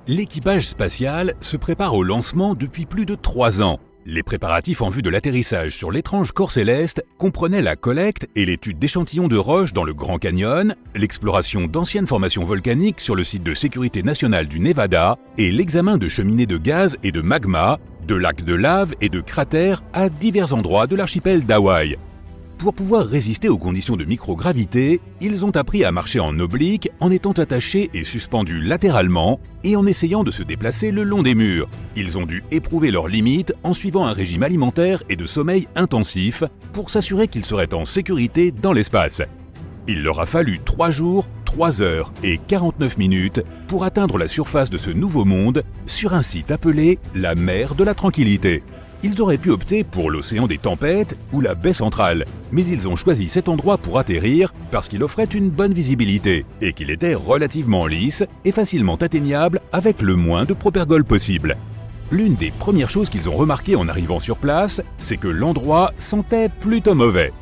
L'équipage spatial se prépare au lancement depuis plus de 3 ans. Les préparatifs en vue de l'atterrissage sur l'étrange corps céleste comprenaient la collecte et l'étude d'échantillons de roches dans le Grand Canyon, l'exploration d'anciennes formations volcaniques sur le site de sécurité nationale du Nevada et l'examen de cheminées de gaz et de magma, de lacs de lave et de cratères à divers endroits de l'archipel d'Hawaï. Pour pouvoir résister aux conditions de microgravité, ils ont appris à marcher en oblique en étant attachés et suspendus latéralement et en essayant de se déplacer le long des murs. Ils ont dû éprouver leurs limites en suivant un régime alimentaire et de sommeil intensif pour s'assurer qu'ils seraient en sécurité dans l'espace. Il leur a fallu 3 jours, 3 heures et 49 minutes pour atteindre la surface de ce nouveau monde sur un site appelé la mer de la Tranquillité. Ils auraient pu opter pour l'océan des tempêtes ou la baie centrale, mais ils ont choisi cet endroit pour atterrir parce qu'il offrait une bonne visibilité et qu'il était relativement lisse et facilement atteignable avec le moins de propergol possible. L'une des premières choses qu'ils ont remarquées en arrivant sur place, c'est que l'endroit sentait plutôt mauvais.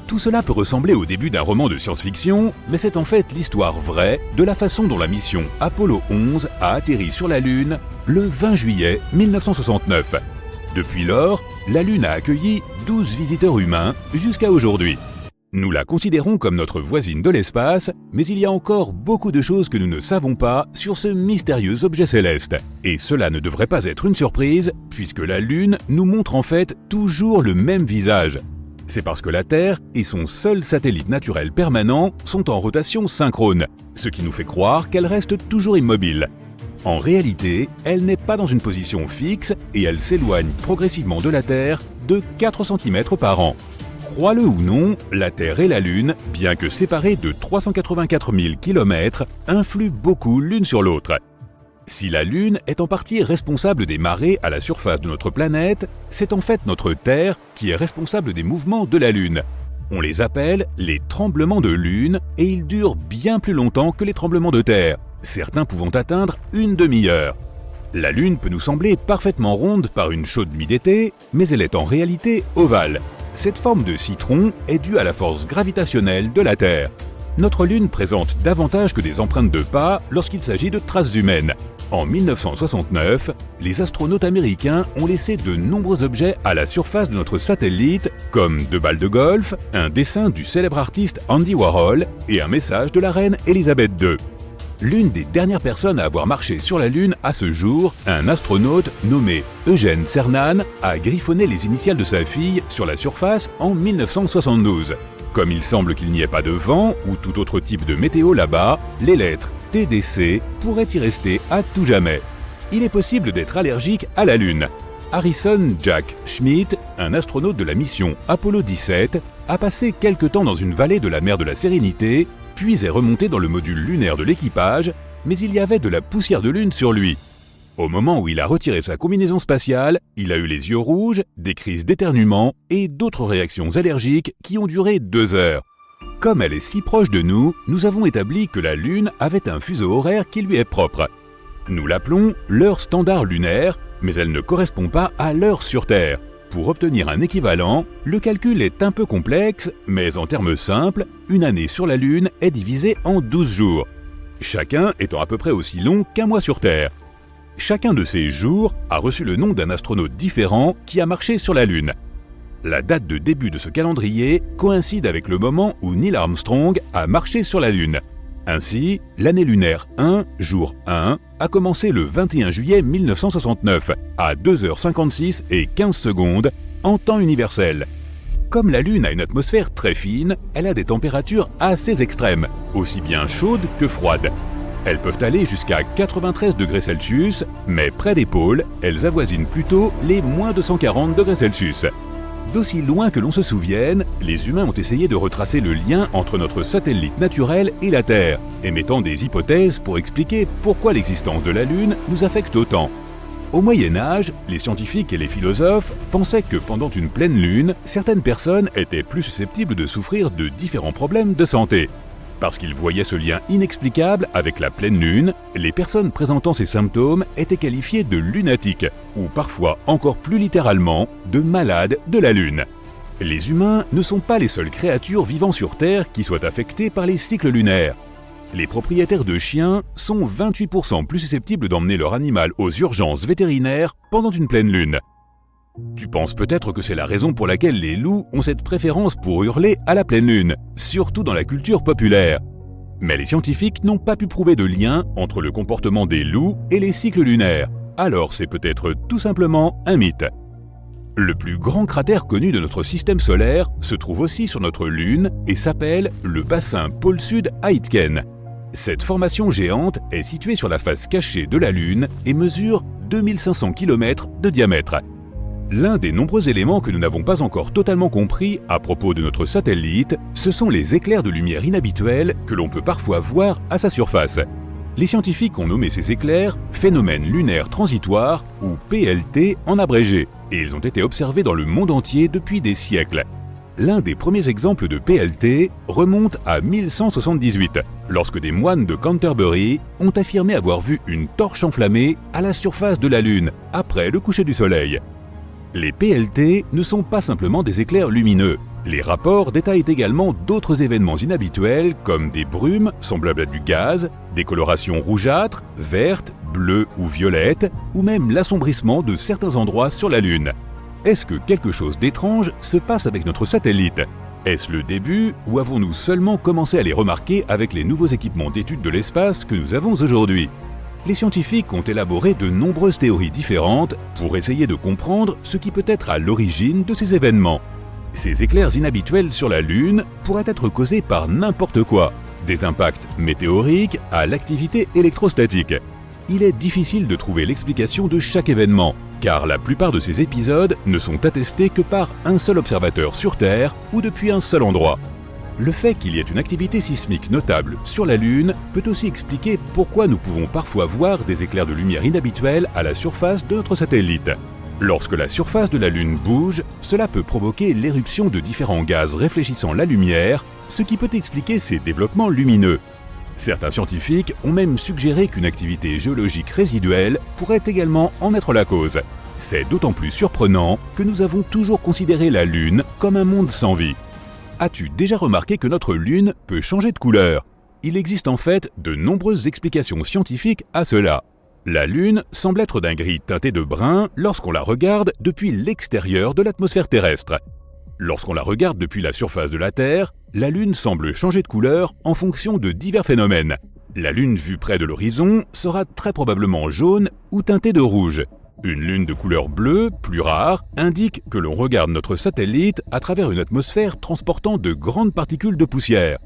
Tout cela peut ressembler au début d'un roman de science-fiction, mais c'est en fait l'histoire vraie de la façon dont la mission Apollo 11 a atterri sur la Lune le 20 juillet 1969. Depuis lors, la Lune a accueilli 12 visiteurs humains jusqu'à aujourd'hui. Nous la considérons comme notre voisine de l'espace, mais il y a encore beaucoup de choses que nous ne savons pas sur ce mystérieux objet céleste. Et cela ne devrait pas être une surprise, puisque la Lune nous montre en fait toujours le même visage. C'est parce que la Terre et son seul satellite naturel permanent sont en rotation synchrone, ce qui nous fait croire qu'elle reste toujours immobile. En réalité, elle n'est pas dans une position fixe et elle s'éloigne progressivement de la Terre de 4 cm par an. Crois-le ou non, la Terre et la Lune, bien que séparées de 384 000 km, influent beaucoup l'une sur l'autre. Si la Lune est en partie responsable des marées à la surface de notre planète, c'est en fait notre Terre qui est responsable des mouvements de la Lune. On les appelle les tremblements de Lune et ils durent bien plus longtemps que les tremblements de Terre, certains pouvant atteindre une demi-heure. La Lune peut nous sembler parfaitement ronde par une chaude nuit d'été, mais elle est en réalité ovale. Cette forme de citron est due à la force gravitationnelle de la Terre. Notre Lune présente davantage que des empreintes de pas lorsqu'il s'agit de traces humaines. En 1969, les astronautes américains ont laissé de nombreux objets à la surface de notre satellite, comme 2 balles de golf, un dessin du célèbre artiste Andy Warhol et un message de la reine Elisabeth II. L'une des dernières personnes à avoir marché sur la Lune à ce jour, un astronaute nommé Eugène Cernan, a griffonné les initiales de sa fille sur la surface en 1972. Comme il semble qu'il n'y ait pas de vent ou tout autre type de météo là-bas, les lettres TDC pourraient y rester à tout jamais. Il est possible d'être allergique à la Lune. Harrison Jack Schmitt, un astronaute de la mission Apollo 17, a passé quelque temps dans une vallée de la mer de la Sérénité, puis est remonté dans le module lunaire de l'équipage, mais il y avait de la poussière de Lune sur lui. Au moment où il a retiré sa combinaison spatiale, il a eu les yeux rouges, des crises d'éternuement et d'autres réactions allergiques qui ont duré 2 heures. Comme elle est si proche de nous, nous avons établi que la Lune avait un fuseau horaire qui lui est propre. Nous l'appelons l'heure standard lunaire, mais elle ne correspond pas à l'heure sur Terre. Pour obtenir un équivalent, le calcul est un peu complexe, mais en termes simples, une année sur la Lune est divisée en 12 jours, chacun étant à peu près aussi long qu'un mois sur Terre. Chacun de ces jours a reçu le nom d'un astronaute différent qui a marché sur la Lune. La date de début de ce calendrier coïncide avec le moment où Neil Armstrong a marché sur la Lune. Ainsi, l'année lunaire 1, jour 1, a commencé le 21 juillet 1969 à 2h56 et 15 secondes en temps universel. Comme la Lune a une atmosphère très fine, elle a des températures assez extrêmes, aussi bien chaudes que froides. Elles peuvent aller jusqu'à 93 degrés Celsius, mais près des pôles, elles avoisinent plutôt les moins 240 degrés Celsius. D'aussi loin que l'on se souvienne, les humains ont essayé de retracer le lien entre notre satellite naturel et la Terre, émettant des hypothèses pour expliquer pourquoi l'existence de la Lune nous affecte autant. Au Moyen-Âge, les scientifiques et les philosophes pensaient que pendant une pleine lune, certaines personnes étaient plus susceptibles de souffrir de différents problèmes de santé. Parce qu'ils voyaient ce lien inexplicable avec la pleine lune, les personnes présentant ces symptômes étaient qualifiées de lunatiques, ou parfois encore plus littéralement, de malades de la Lune. Les humains ne sont pas les seules créatures vivant sur Terre qui soient affectées par les cycles lunaires. les propriétaires de chiens sont 28% plus susceptibles d'emmener leur animal aux urgences vétérinaires pendant une pleine lune. Tu penses peut-être que c'est la raison pour laquelle les loups ont cette préférence pour hurler à la pleine lune, surtout dans la culture populaire. Mais les scientifiques n'ont pas pu prouver de lien entre le comportement des loups et les cycles lunaires, alors c'est peut-être tout simplement un mythe. Le plus grand cratère connu de notre système solaire se trouve aussi sur notre Lune et s'appelle le bassin pôle sud Aitken. Cette formation géante est située sur la face cachée de la Lune et mesure 2500 km de diamètre. L'un des nombreux éléments que nous n'avons pas encore totalement compris à propos de notre satellite, ce sont les éclairs de lumière inhabituels que l'on peut parfois voir à sa surface. Les scientifiques ont nommé ces éclairs phénomènes lunaires transitoires ou PLT en abrégé, et ils ont été observés dans le monde entier depuis des siècles. L'un des premiers exemples de PLT remonte à 1178, lorsque des moines de Canterbury ont affirmé avoir vu une torche enflammée à la surface de la Lune après le coucher du Soleil. Les PLT ne sont pas simplement des éclairs lumineux. Les rapports détaillent également d'autres événements inhabituels comme des brumes semblables à du gaz, des colorations rougeâtres, vertes, bleues ou violettes, ou même l'assombrissement de certains endroits sur la Lune. Est-ce que quelque chose d'étrange se passe avec notre satellite? Est-ce le début ou avons-nous seulement commencé à les remarquer avec les nouveaux équipements d'études de l'espace que nous avons aujourd'hui? Les scientifiques ont élaboré de nombreuses théories différentes pour essayer de comprendre ce qui peut être à l'origine de ces événements. Ces éclairs inhabituels sur la Lune pourraient être causés par n'importe quoi, des impacts météoriques à l'activité électrostatique. Il est difficile de trouver l'explication de chaque événement, car la plupart de ces épisodes ne sont attestés que par un seul observateur sur Terre ou depuis un seul endroit. Le fait qu'il y ait une activité sismique notable sur la Lune peut aussi expliquer pourquoi nous pouvons parfois voir des éclairs de lumière inhabituels à la surface de notre satellite. Lorsque la surface de la Lune bouge, cela peut provoquer l'éruption de différents gaz réfléchissant la lumière, ce qui peut expliquer ces développements lumineux. Certains scientifiques ont même suggéré qu'une activité géologique résiduelle pourrait également en être la cause. C'est d'autant plus surprenant que nous avons toujours considéré la Lune comme un monde sans vie. As-tu déjà remarqué que notre Lune peut changer de couleur? Il existe en fait de nombreuses explications scientifiques à cela. La Lune semble être d'un gris teinté de brun lorsqu'on la regarde depuis l'extérieur de l'atmosphère terrestre. Lorsqu'on la regarde depuis la surface de la Terre, la Lune semble changer de couleur en fonction de divers phénomènes. La Lune vue près de l'horizon sera très probablement jaune ou teintée de rouge. Une Lune de couleur bleue, plus rare, indique que l'on regarde notre satellite à travers une atmosphère transportant de grandes particules de poussière.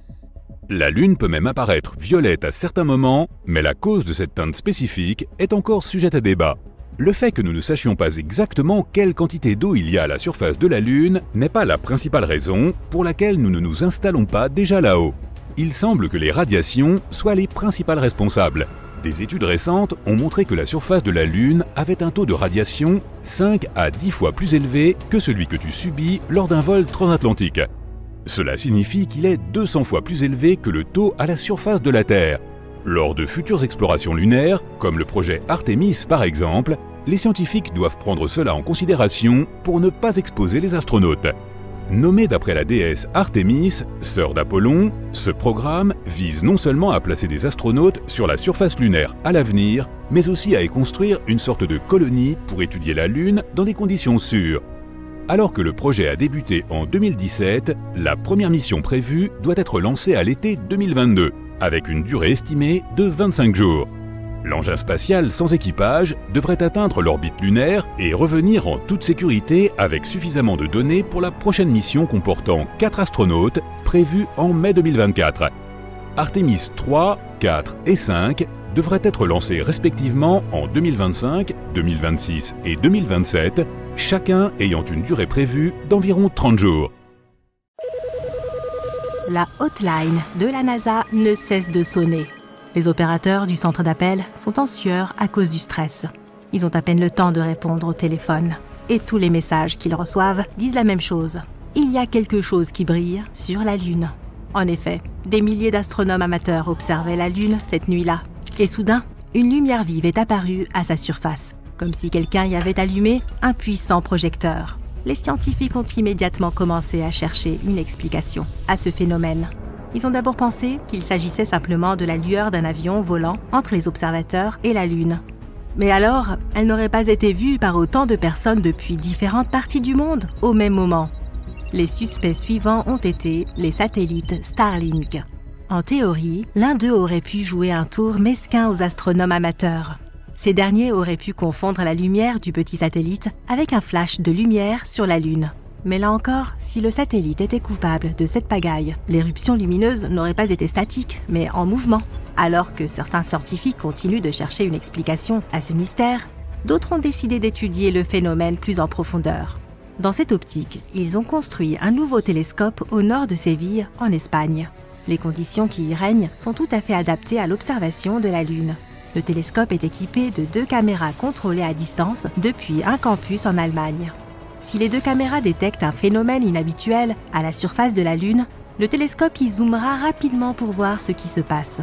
La Lune peut même apparaître violette à certains moments, mais la cause de cette teinte spécifique est encore sujette à débat. Le fait que nous ne sachions pas exactement quelle quantité d'eau il y a à la surface de la Lune n'est pas la principale raison pour laquelle nous ne nous installons pas déjà là-haut. Il semble que les radiations soient les principales responsables. Des études récentes ont montré que la surface de la Lune avait un taux de radiation 5 à 10 fois plus élevé que celui que tu subis lors d'un vol transatlantique. Cela signifie qu'il est 200 fois plus élevé que le taux à la surface de la Terre. Lors de futures explorations lunaires, comme le projet Artemis par exemple, les scientifiques doivent prendre cela en considération pour ne pas exposer les astronautes. Nommé d'après la déesse Artemis, sœur d'Apollon, ce programme vise non seulement à placer des astronautes sur la surface lunaire à l'avenir, mais aussi à y construire une sorte de colonie pour étudier la Lune dans des conditions sûres. Alors que le projet a débuté en 2017, la première mission prévue doit être lancée à l'été 2022, avec une durée estimée de 25 jours. L'engin spatial sans équipage devrait atteindre l'orbite lunaire et revenir en toute sécurité avec suffisamment de données pour la prochaine mission comportant 4 astronautes prévue en mai 2024. Artemis 3, 4 et 5 devraient être lancés respectivement en 2025, 2026 et 2027, chacun ayant une durée prévue d'environ 30 jours. La hotline de la NASA ne cesse de sonner. Les opérateurs du centre d'appel sont en sueur à cause du stress. Ils ont à peine le temps de répondre au téléphone. Et tous les messages qu'ils reçoivent disent la même chose. Il y a quelque chose qui brille sur la Lune. En effet, des milliers d'astronomes amateurs observaient la Lune cette nuit-là. Et soudain, une lumière vive est apparue à sa surface, comme si quelqu'un y avait allumé un puissant projecteur. Les scientifiques ont immédiatement commencé à chercher une explication à ce phénomène. Ils ont d'abord pensé qu'il s'agissait simplement de la lueur d'un avion volant entre les observateurs et la Lune. Mais alors, elle n'aurait pas été vue par autant de personnes depuis différentes parties du monde au même moment. Les suspects suivants ont été les satellites Starlink. En théorie, l'un d'eux aurait pu jouer un tour mesquin aux astronomes amateurs. Ces derniers auraient pu confondre la lumière du petit satellite avec un flash de lumière sur la Lune. Mais là encore, si le satellite était coupable de cette pagaille, l'éruption lumineuse n'aurait pas été statique, mais en mouvement. Alors que certains scientifiques continuent de chercher une explication à ce mystère, d'autres ont décidé d'étudier le phénomène plus en profondeur. Dans cette optique, ils ont construit un nouveau télescope au nord de Séville, en Espagne. Les conditions qui y règnent sont tout à fait adaptées à l'observation de la Lune. Le télescope est équipé de 2 caméras contrôlées à distance depuis un campus en Allemagne. Si les 2 caméras détectent un phénomène inhabituel à la surface de la Lune, le télescope y zoomera rapidement pour voir ce qui se passe.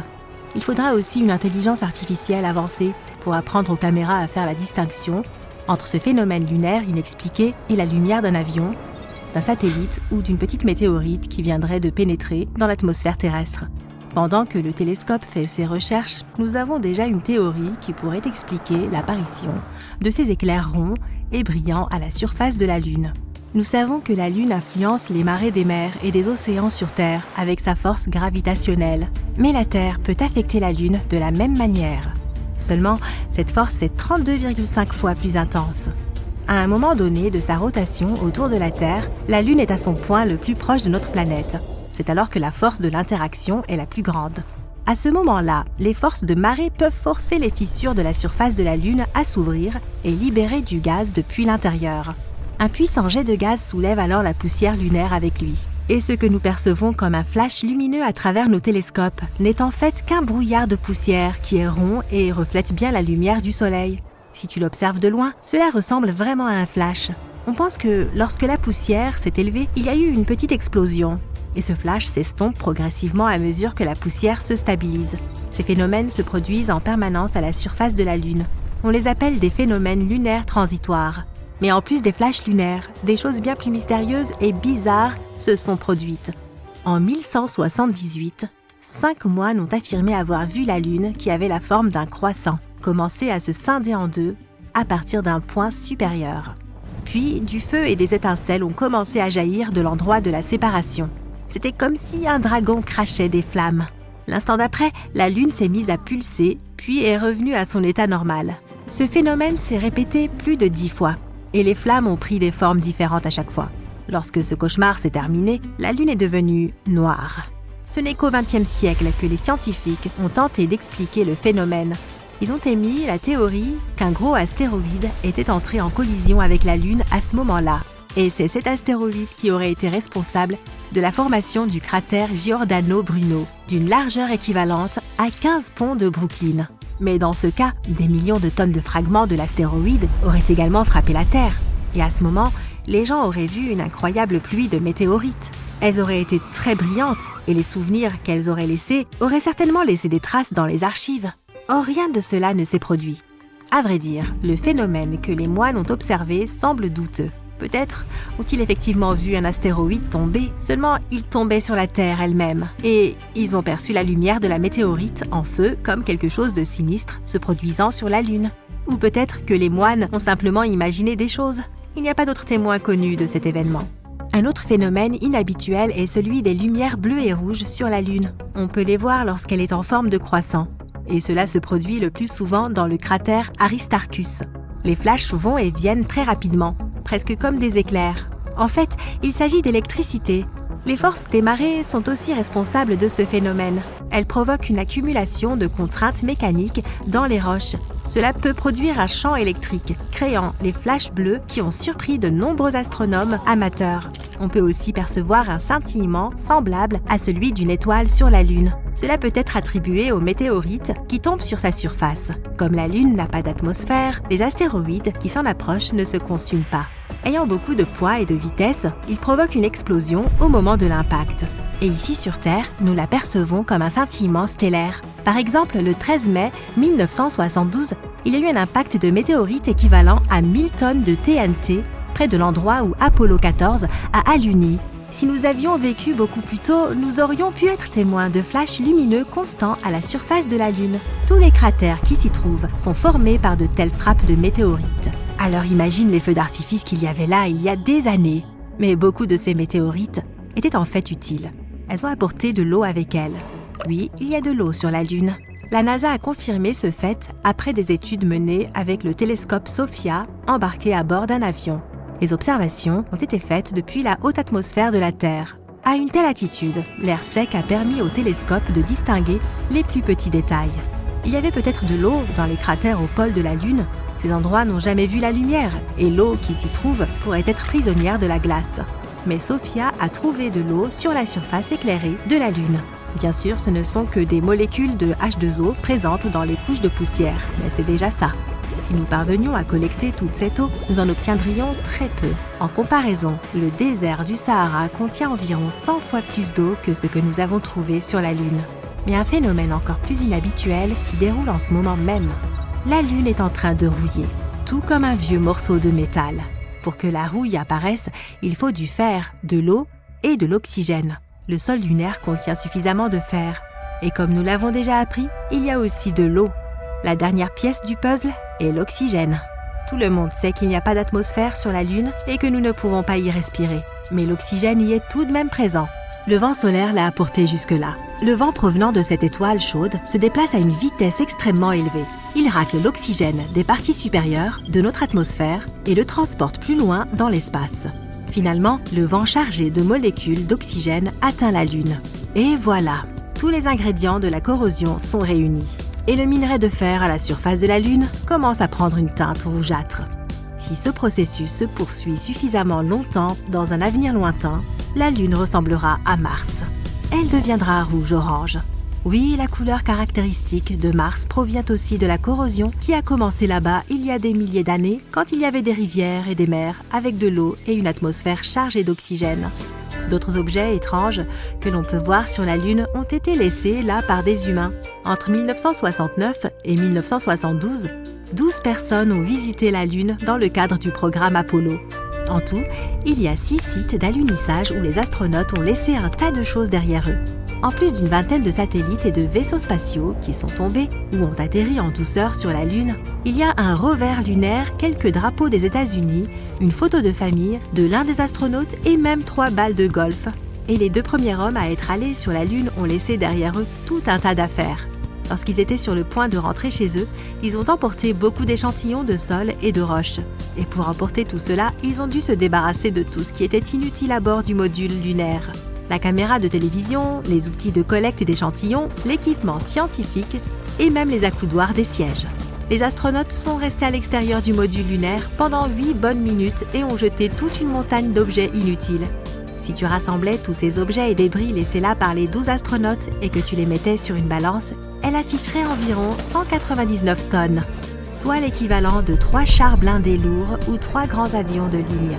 Il faudra aussi une intelligence artificielle avancée pour apprendre aux caméras à faire la distinction entre ce phénomène lunaire inexpliqué et la lumière d'un avion, d'un satellite ou d'une petite météorite qui viendrait de pénétrer dans l'atmosphère terrestre. Pendant que le télescope fait ses recherches, nous avons déjà une théorie qui pourrait expliquer l'apparition de ces éclairs ronds et brillants à la surface de la Lune. Nous savons que la Lune influence les marées des mers et des océans sur Terre avec sa force gravitationnelle. Mais la Terre peut affecter la Lune de la même manière. Seulement, cette force est 32,5 fois plus intense. À un moment donné de sa rotation autour de la Terre, la Lune est à son point le plus proche de notre planète. C'est alors que la force de l'interaction est la plus grande. À ce moment-là, les forces de marée peuvent forcer les fissures de la surface de la Lune à s'ouvrir et libérer du gaz depuis l'intérieur. Un puissant jet de gaz soulève alors la poussière lunaire avec lui. Et ce que nous percevons comme un flash lumineux à travers nos télescopes n'est en fait qu'un brouillard de poussière qui est rond et reflète bien la lumière du Soleil. Si tu l'observes de loin, cela ressemble vraiment à un flash. On pense que lorsque la poussière s'est élevée, il y a eu une petite explosion. Et ce flash s'estompe progressivement à mesure que la poussière se stabilise. Ces phénomènes se produisent en permanence à la surface de la Lune. On les appelle des phénomènes lunaires transitoires. Mais en plus des flashs lunaires, des choses bien plus mystérieuses et bizarres se sont produites. En 1178, 5 moines ont affirmé avoir vu la Lune qui avait la forme d'un croissant, commencer à se scinder en deux à partir d'un point supérieur. Puis, du feu et des étincelles ont commencé à jaillir de l'endroit de la séparation. C'était comme si un dragon crachait des flammes. L'instant d'après, la Lune s'est mise à pulser, puis est revenue à son état normal. Ce phénomène s'est répété plus de 10 fois, et les flammes ont pris des formes différentes à chaque fois. Lorsque ce cauchemar s'est terminé, la Lune est devenue noire. Ce n'est qu'au XXe siècle que les scientifiques ont tenté d'expliquer le phénomène. Ils ont émis la théorie qu'un gros astéroïde était entré en collision avec la Lune à ce moment-là. Et c'est cet astéroïde qui aurait été responsable de la formation du cratère Giordano Bruno, d'une largeur équivalente à 15 ponts de Brooklyn. Mais dans ce cas, des millions de tonnes de fragments de l'astéroïde auraient également frappé la Terre. Et à ce moment, les gens auraient vu une incroyable pluie de météorites. Elles auraient été très brillantes et les souvenirs qu'elles auraient laissés auraient certainement laissé des traces dans les archives. Or, rien de cela ne s'est produit. À vrai dire, le phénomène que les moines ont observé semble douteux. Peut-être ont-ils effectivement vu un astéroïde tomber, seulement il tombait sur la Terre elle-même. Et ils ont perçu la lumière de la météorite en feu comme quelque chose de sinistre se produisant sur la Lune. Ou peut-être que les moines ont simplement imaginé des choses. Il n'y a pas d'autres témoins connus de cet événement. Un autre phénomène inhabituel est celui des lumières bleues et rouges sur la Lune. On peut les voir lorsqu'elle est en forme de croissant. Et cela se produit le plus souvent dans le cratère Aristarchus. Les flashs vont et viennent très rapidement, presque comme des éclairs. En fait, il s'agit d'électricité. Les forces des marées sont aussi responsables de ce phénomène. Elles provoquent une accumulation de contraintes mécaniques dans les roches. Cela peut produire un champ électrique, créant les flashs bleus qui ont surpris de nombreux astronomes amateurs. On peut aussi percevoir un scintillement semblable à celui d'une étoile sur la Lune. Cela peut être attribué aux météorites qui tombent sur sa surface. Comme la Lune n'a pas d'atmosphère, les astéroïdes qui s'en approchent ne se consument pas. Ayant beaucoup de poids et de vitesse, ils provoquent une explosion au moment de l'impact. Et ici sur Terre, nous la percevons comme un scintillement stellaire. Par exemple, le 13 mai 1972, il y a eu un impact de météorite équivalent à 1000 tonnes de TNT près de l'endroit où Apollo 14 a alluni Si nous avions vécu beaucoup plus tôt, nous aurions pu être témoins de flashs lumineux constants à la surface de la Lune. Tous les cratères qui s'y trouvent sont formés par de telles frappes de météorites. Alors imagine les feux d'artifice qu'il y avait là il y a des années. Mais beaucoup de ces météorites étaient en fait utiles. Elles ont apporté de l'eau avec elles. Oui, il y a de l'eau sur la Lune. La NASA a confirmé ce fait après des études menées avec le télescope SOFIA embarqué à bord d'un avion. Les observations ont été faites depuis la haute atmosphère de la Terre. À une telle altitude, l'air sec a permis au télescope de distinguer les plus petits détails. Il y avait peut-être de l'eau dans les cratères au pôle de la Lune. Ces endroits n'ont jamais vu la lumière et l'eau qui s'y trouve pourrait être prisonnière de la glace. Mais SOFIA a trouvé de l'eau sur la surface éclairée de la Lune. Bien sûr, ce ne sont que des molécules de H2O présentes dans les couches de poussière, mais c'est déjà ça. Si nous parvenions à collecter toute cette eau, nous en obtiendrions très peu. En comparaison, le désert du Sahara contient environ 100 fois plus d'eau que ce que nous avons trouvé sur la Lune. Mais un phénomène encore plus inhabituel s'y déroule en ce moment même. La Lune est en train de rouiller, tout comme un vieux morceau de métal. Pour que la rouille apparaisse, il faut du fer, de l'eau et de l'oxygène. Le sol lunaire contient suffisamment de fer. Et comme nous l'avons déjà appris, il y a aussi de l'eau. La dernière pièce du puzzle est l'oxygène. Tout le monde sait qu'il n'y a pas d'atmosphère sur la Lune et que nous ne pouvons pas y respirer. Mais l'oxygène y est tout de même présent. Le vent solaire l'a apporté jusque-là. Le vent provenant de cette étoile chaude se déplace à une vitesse extrêmement élevée. Il racle l'oxygène des parties supérieures de notre atmosphère et le transporte plus loin dans l'espace. Finalement, le vent chargé de molécules d'oxygène atteint la Lune. Et voilà, tous les ingrédients de la corrosion sont réunis. Et le minerai de fer à la surface de la Lune commence à prendre une teinte rougeâtre. Si ce processus se poursuit suffisamment longtemps dans un avenir lointain, la Lune ressemblera à Mars. Elle deviendra rouge-orange. Oui, la couleur caractéristique de Mars provient aussi de la corrosion qui a commencé là-bas il y a des milliers d'années, quand il y avait des rivières et des mers avec de l'eau et une atmosphère chargée d'oxygène. D'autres objets étranges que l'on peut voir sur la Lune ont été laissés là par des humains. Entre 1969 et 1972, 12 personnes ont visité la Lune dans le cadre du programme Apollo. En tout, il y a 6 sites d'alunissage où les astronautes ont laissé un tas de choses derrière eux. En plus d'une vingtaine de satellites et de vaisseaux spatiaux qui sont tombés ou ont atterri en douceur sur la Lune, il y a un rover lunaire, quelques drapeaux des États-Unis, une photo de famille de l'un des astronautes et même 3 balles de golf. Et les 2 premiers hommes à être allés sur la Lune ont laissé derrière eux tout un tas d'affaires. Lorsqu'ils étaient sur le point de rentrer chez eux, ils ont emporté beaucoup d'échantillons de sol et de roches. Et pour emporter tout cela, ils ont dû se débarrasser de tout ce qui était inutile à bord du module lunaire. La caméra de télévision, les outils de collecte d'échantillons, l'équipement scientifique et même les accoudoirs des sièges. Les astronautes sont restés à l'extérieur du module lunaire pendant 8 bonnes minutes et ont jeté toute une montagne d'objets inutiles. Si tu rassemblais tous ces objets et débris laissés là par les 12 astronautes et que tu les mettais sur une balance, elle afficherait environ 199 tonnes, soit l'équivalent de 3 chars blindés lourds ou 3 grands avions de ligne.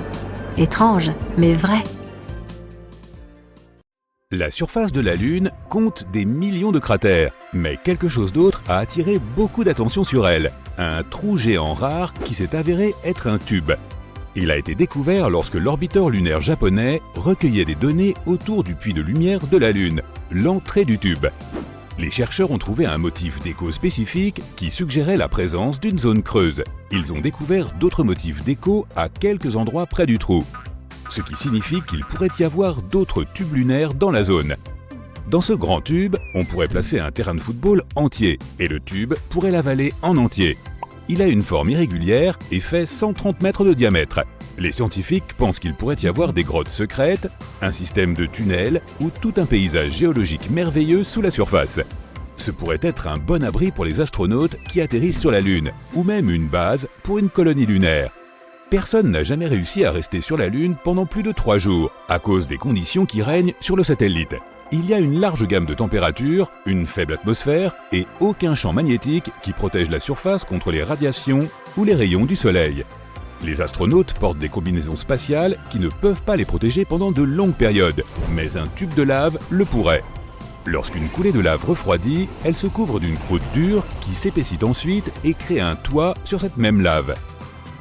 Étrange, mais vrai. La surface de la Lune compte des millions de cratères, mais quelque chose d'autre a attiré beaucoup d'attention sur elle. Un trou géant rare qui s'est avéré être un tube. Il a été découvert lorsque l'orbiteur lunaire japonais recueillait des données autour du puits de lumière de la Lune, l'entrée du tube. Les chercheurs ont trouvé un motif d'écho spécifique qui suggérait la présence d'une zone creuse. Ils ont découvert d'autres motifs d'écho à quelques endroits près du trou, ce qui signifie qu'il pourrait y avoir d'autres tubes lunaires dans la zone. Dans ce grand tube, on pourrait placer un terrain de football entier et le tube pourrait l'avaler en entier. Il a une forme irrégulière et fait 130 mètres de diamètre. Les scientifiques pensent qu'il pourrait y avoir des grottes secrètes, un système de tunnels ou tout un paysage géologique merveilleux sous la surface. Ce pourrait être un bon abri pour les astronautes qui atterrissent sur la Lune, ou même une base pour une colonie lunaire. Personne n'a jamais réussi à rester sur la Lune pendant plus de 3 jours, à cause des conditions qui règnent sur le satellite. Il y a une large gamme de températures, une faible atmosphère et aucun champ magnétique qui protège la surface contre les radiations ou les rayons du soleil. Les astronautes portent des combinaisons spatiales qui ne peuvent pas les protéger pendant de longues périodes, mais un tube de lave le pourrait. Lorsqu'une coulée de lave refroidit, elle se couvre d'une croûte dure qui s'épaissit ensuite et crée un toit sur cette même lave.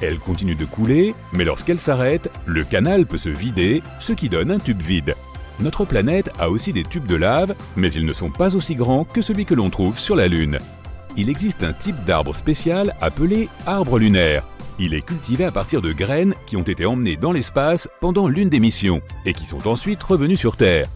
Elle continue de couler, mais lorsqu'elle s'arrête, le canal peut se vider, ce qui donne un tube vide. Notre planète a aussi des tubes de lave, mais ils ne sont pas aussi grands que celui que l'on trouve sur la Lune. Il existe un type d'arbre spécial appelé arbre lunaire. Il est cultivé à partir de graines qui ont été emmenées dans l'espace pendant l'une des missions et qui sont ensuite revenues sur Terre.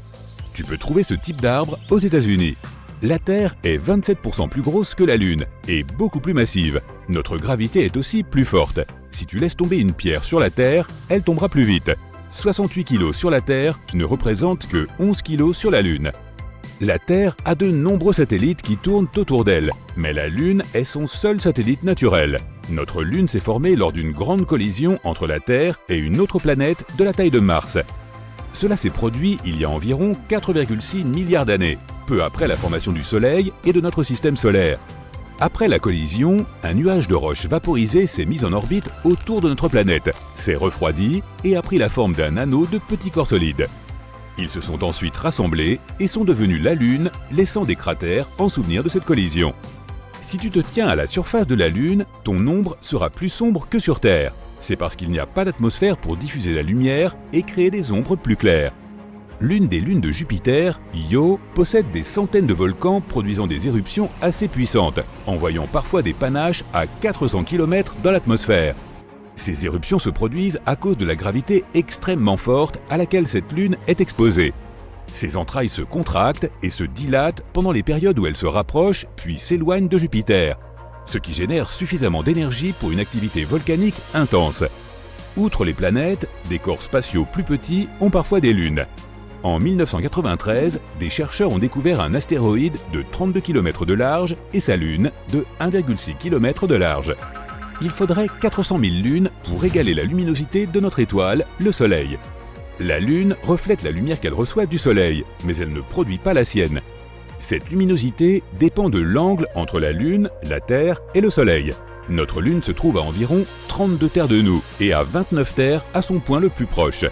Tu peux trouver ce type d'arbre aux États-Unis. La Terre est 27% plus grosse que la Lune et beaucoup plus massive. Notre gravité est aussi plus forte. Si tu laisses tomber une pierre sur la Terre, elle tombera plus vite. 68 kg sur la Terre ne représentent que 11 kg sur la Lune. La Terre a de nombreux satellites qui tournent autour d'elle, mais la Lune est son seul satellite naturel. Notre Lune s'est formée lors d'une grande collision entre la Terre et une autre planète de la taille de Mars. Cela s'est produit il y a environ 4,6 milliards d'années, peu après la formation du Soleil et de notre système solaire. Après la collision, un nuage de roches vaporisées s'est mis en orbite autour de notre planète, s'est refroidi et a pris la forme d'un anneau de petits corps solides. Ils se sont ensuite rassemblés et sont devenus la Lune, laissant des cratères en souvenir de cette collision. Si tu te tiens à la surface de la Lune, ton ombre sera plus sombre que sur Terre. C'est parce qu'il n'y a pas d'atmosphère pour diffuser la lumière et créer des ombres plus claires. L'une des lunes de Jupiter, Io, possède des centaines de volcans produisant des éruptions assez puissantes, envoyant parfois des panaches à 400 km dans l'atmosphère. Ces éruptions se produisent à cause de la gravité extrêmement forte à laquelle cette lune est exposée. Ses entrailles se contractent et se dilatent pendant les périodes où elles se rapprochent puis s'éloignent de Jupiter, ce qui génère suffisamment d'énergie pour une activité volcanique intense. Outre les planètes, des corps spatiaux plus petits ont parfois des lunes. En 1993, des chercheurs ont découvert un astéroïde de 32 km de large et sa lune de 1,6 km de large. Il faudrait 400 000 lunes pour égaler la luminosité de notre étoile, le Soleil. La Lune reflète la lumière qu'elle reçoit du Soleil, mais elle ne produit pas la sienne. Cette luminosité dépend de l'angle entre la Lune, la Terre et le Soleil. Notre Lune se trouve à environ 32 terres de nous et à 29 terres à son point le plus proche.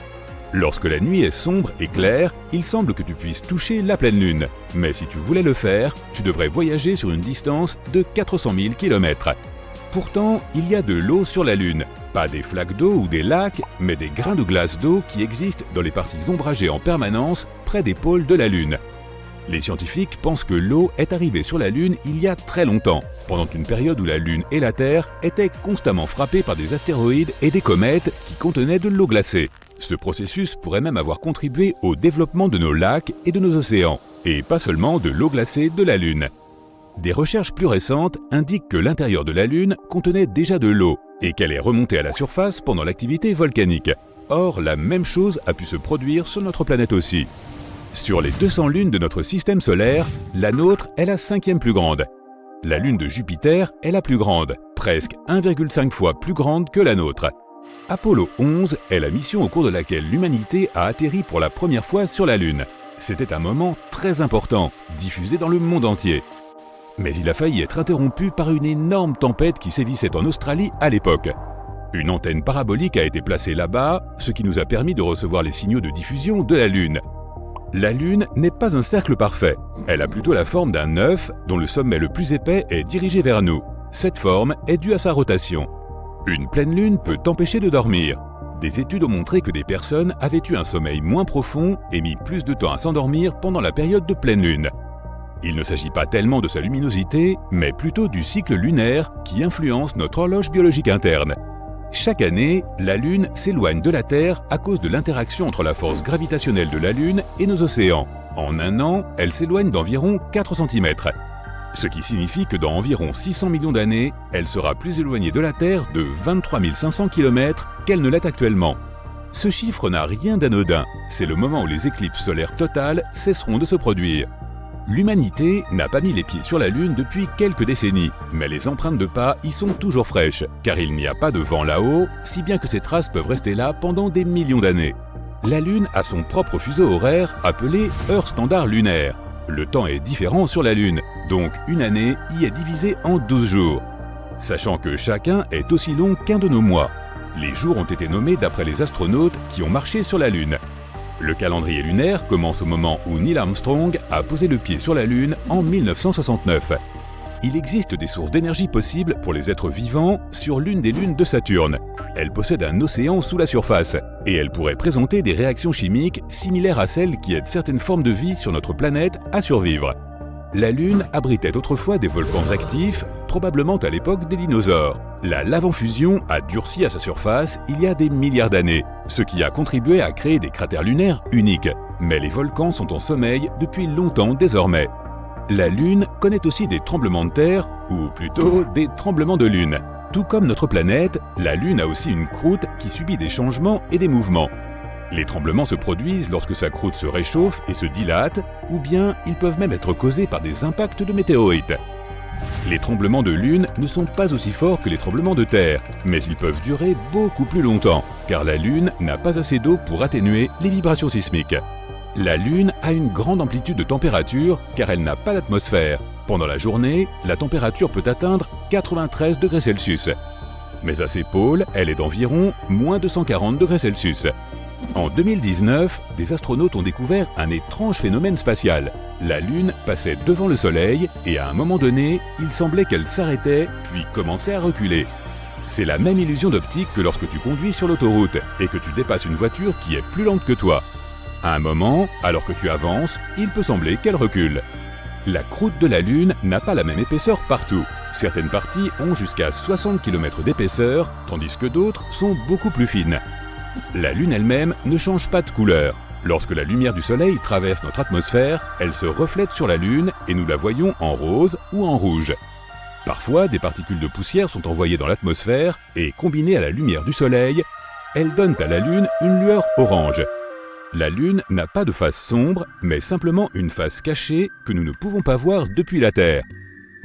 Lorsque la nuit est sombre et claire, il semble que tu puisses toucher la pleine Lune. Mais si tu voulais le faire, tu devrais voyager sur une distance de 400 000 km. Pourtant, il y a de l'eau sur la Lune. Pas des flaques d'eau ou des lacs, mais des grains de glace d'eau qui existent dans les parties ombragées en permanence près des pôles de la Lune. Les scientifiques pensent que l'eau est arrivée sur la Lune il y a très longtemps, pendant une période où la Lune et la Terre étaient constamment frappées par des astéroïdes et des comètes qui contenaient de l'eau glacée. Ce processus pourrait même avoir contribué au développement de nos lacs et de nos océans, et pas seulement de l'eau glacée de la Lune. Des recherches plus récentes indiquent que l'intérieur de la Lune contenait déjà de l'eau et qu'elle est remontée à la surface pendant l'activité volcanique. Or, la même chose a pu se produire sur notre planète aussi. Sur les 200 lunes de notre système solaire, la nôtre est la 5e plus grande. La lune de Jupiter est la plus grande, presque 1,5 fois plus grande que la nôtre. Apollo 11 est la mission au cours de laquelle l'humanité a atterri pour la première fois sur la Lune. C'était un moment très important, diffusé dans le monde entier. Mais il a failli être interrompu par une énorme tempête qui sévissait en Australie à l'époque. Une antenne parabolique a été placée là-bas, ce qui nous a permis de recevoir les signaux de diffusion de la Lune. La Lune n'est pas un cercle parfait. Elle a plutôt la forme d'un œuf dont le sommet le plus épais est dirigé vers nous. Cette forme est due à sa rotation. Une pleine lune peut t'empêcher de dormir. Des études ont montré que des personnes avaient eu un sommeil moins profond et mis plus de temps à s'endormir pendant la période de pleine lune. Il ne s'agit pas tellement de sa luminosité, mais plutôt du cycle lunaire qui influence notre horloge biologique interne. Chaque année, la Lune s'éloigne de la Terre à cause de l'interaction entre la force gravitationnelle de la Lune et nos océans. En un an, elle s'éloigne d'environ 4 cm. Ce qui signifie que dans environ 600 millions d'années, elle sera plus éloignée de la Terre de 23 500 km qu'elle ne l'est actuellement. Ce chiffre n'a rien d'anodin, c'est le moment où les éclipses solaires totales cesseront de se produire. L'humanité n'a pas mis les pieds sur la Lune depuis quelques décennies, mais les empreintes de pas y sont toujours fraîches, car il n'y a pas de vent là-haut, si bien que ces traces peuvent rester là pendant des millions d'années. La Lune a son propre fuseau horaire appelé heure standard lunaire. Le temps est différent sur la Lune, donc une année y est divisée en 12 jours. Sachant que chacun est aussi long qu'un de nos mois. Les jours ont été nommés d'après les astronautes qui ont marché sur la Lune. Le calendrier lunaire commence au moment où Neil Armstrong a posé le pied sur la Lune en 1969. Il existe des sources d'énergie possibles pour les êtres vivants sur l'une des lunes de Saturne. Elle possède un océan sous la surface et elle pourrait présenter des réactions chimiques similaires à celles qui aident certaines formes de vie sur notre planète à survivre. La Lune abritait autrefois des volcans actifs, probablement à l'époque des dinosaures. La lave en fusion a durci à sa surface il y a des milliards d'années, ce qui a contribué à créer des cratères lunaires uniques. Mais les volcans sont en sommeil depuis longtemps désormais. La Lune connaît aussi des tremblements de terre, ou plutôt des tremblements de Lune. Tout comme notre planète, la Lune a aussi une croûte qui subit des changements et des mouvements. Les tremblements se produisent lorsque sa croûte se réchauffe et se dilate, ou bien ils peuvent même être causés par des impacts de météorites. Les tremblements de Lune ne sont pas aussi forts que les tremblements de terre, mais ils peuvent durer beaucoup plus longtemps, car la Lune n'a pas assez d'eau pour atténuer les vibrations sismiques. La Lune a une grande amplitude de température car elle n'a pas d'atmosphère. Pendant la journée, la température peut atteindre 93 degrés Celsius. Mais à ses pôles, elle est d'environ moins 240 degrés Celsius. En 2019, des astronautes ont découvert un étrange phénomène spatial. La Lune passait devant le Soleil et à un moment donné, il semblait qu'elle s'arrêtait puis commençait à reculer. C'est la même illusion d'optique que lorsque tu conduis sur l'autoroute et que tu dépasses une voiture qui est plus lente que toi. À un moment, alors que tu avances, il peut sembler qu'elle recule. La croûte de la Lune n'a pas la même épaisseur partout. Certaines parties ont jusqu'à 60 km d'épaisseur, tandis que d'autres sont beaucoup plus fines. La Lune elle-même ne change pas de couleur. Lorsque la lumière du Soleil traverse notre atmosphère, elle se reflète sur la Lune et nous la voyons en rose ou en rouge. Parfois, des particules de poussière sont envoyées dans l'atmosphère et, combinées à la lumière du Soleil, elles donnent à la Lune une lueur orange. La Lune n'a pas de face sombre, mais simplement une face cachée que nous ne pouvons pas voir depuis la Terre.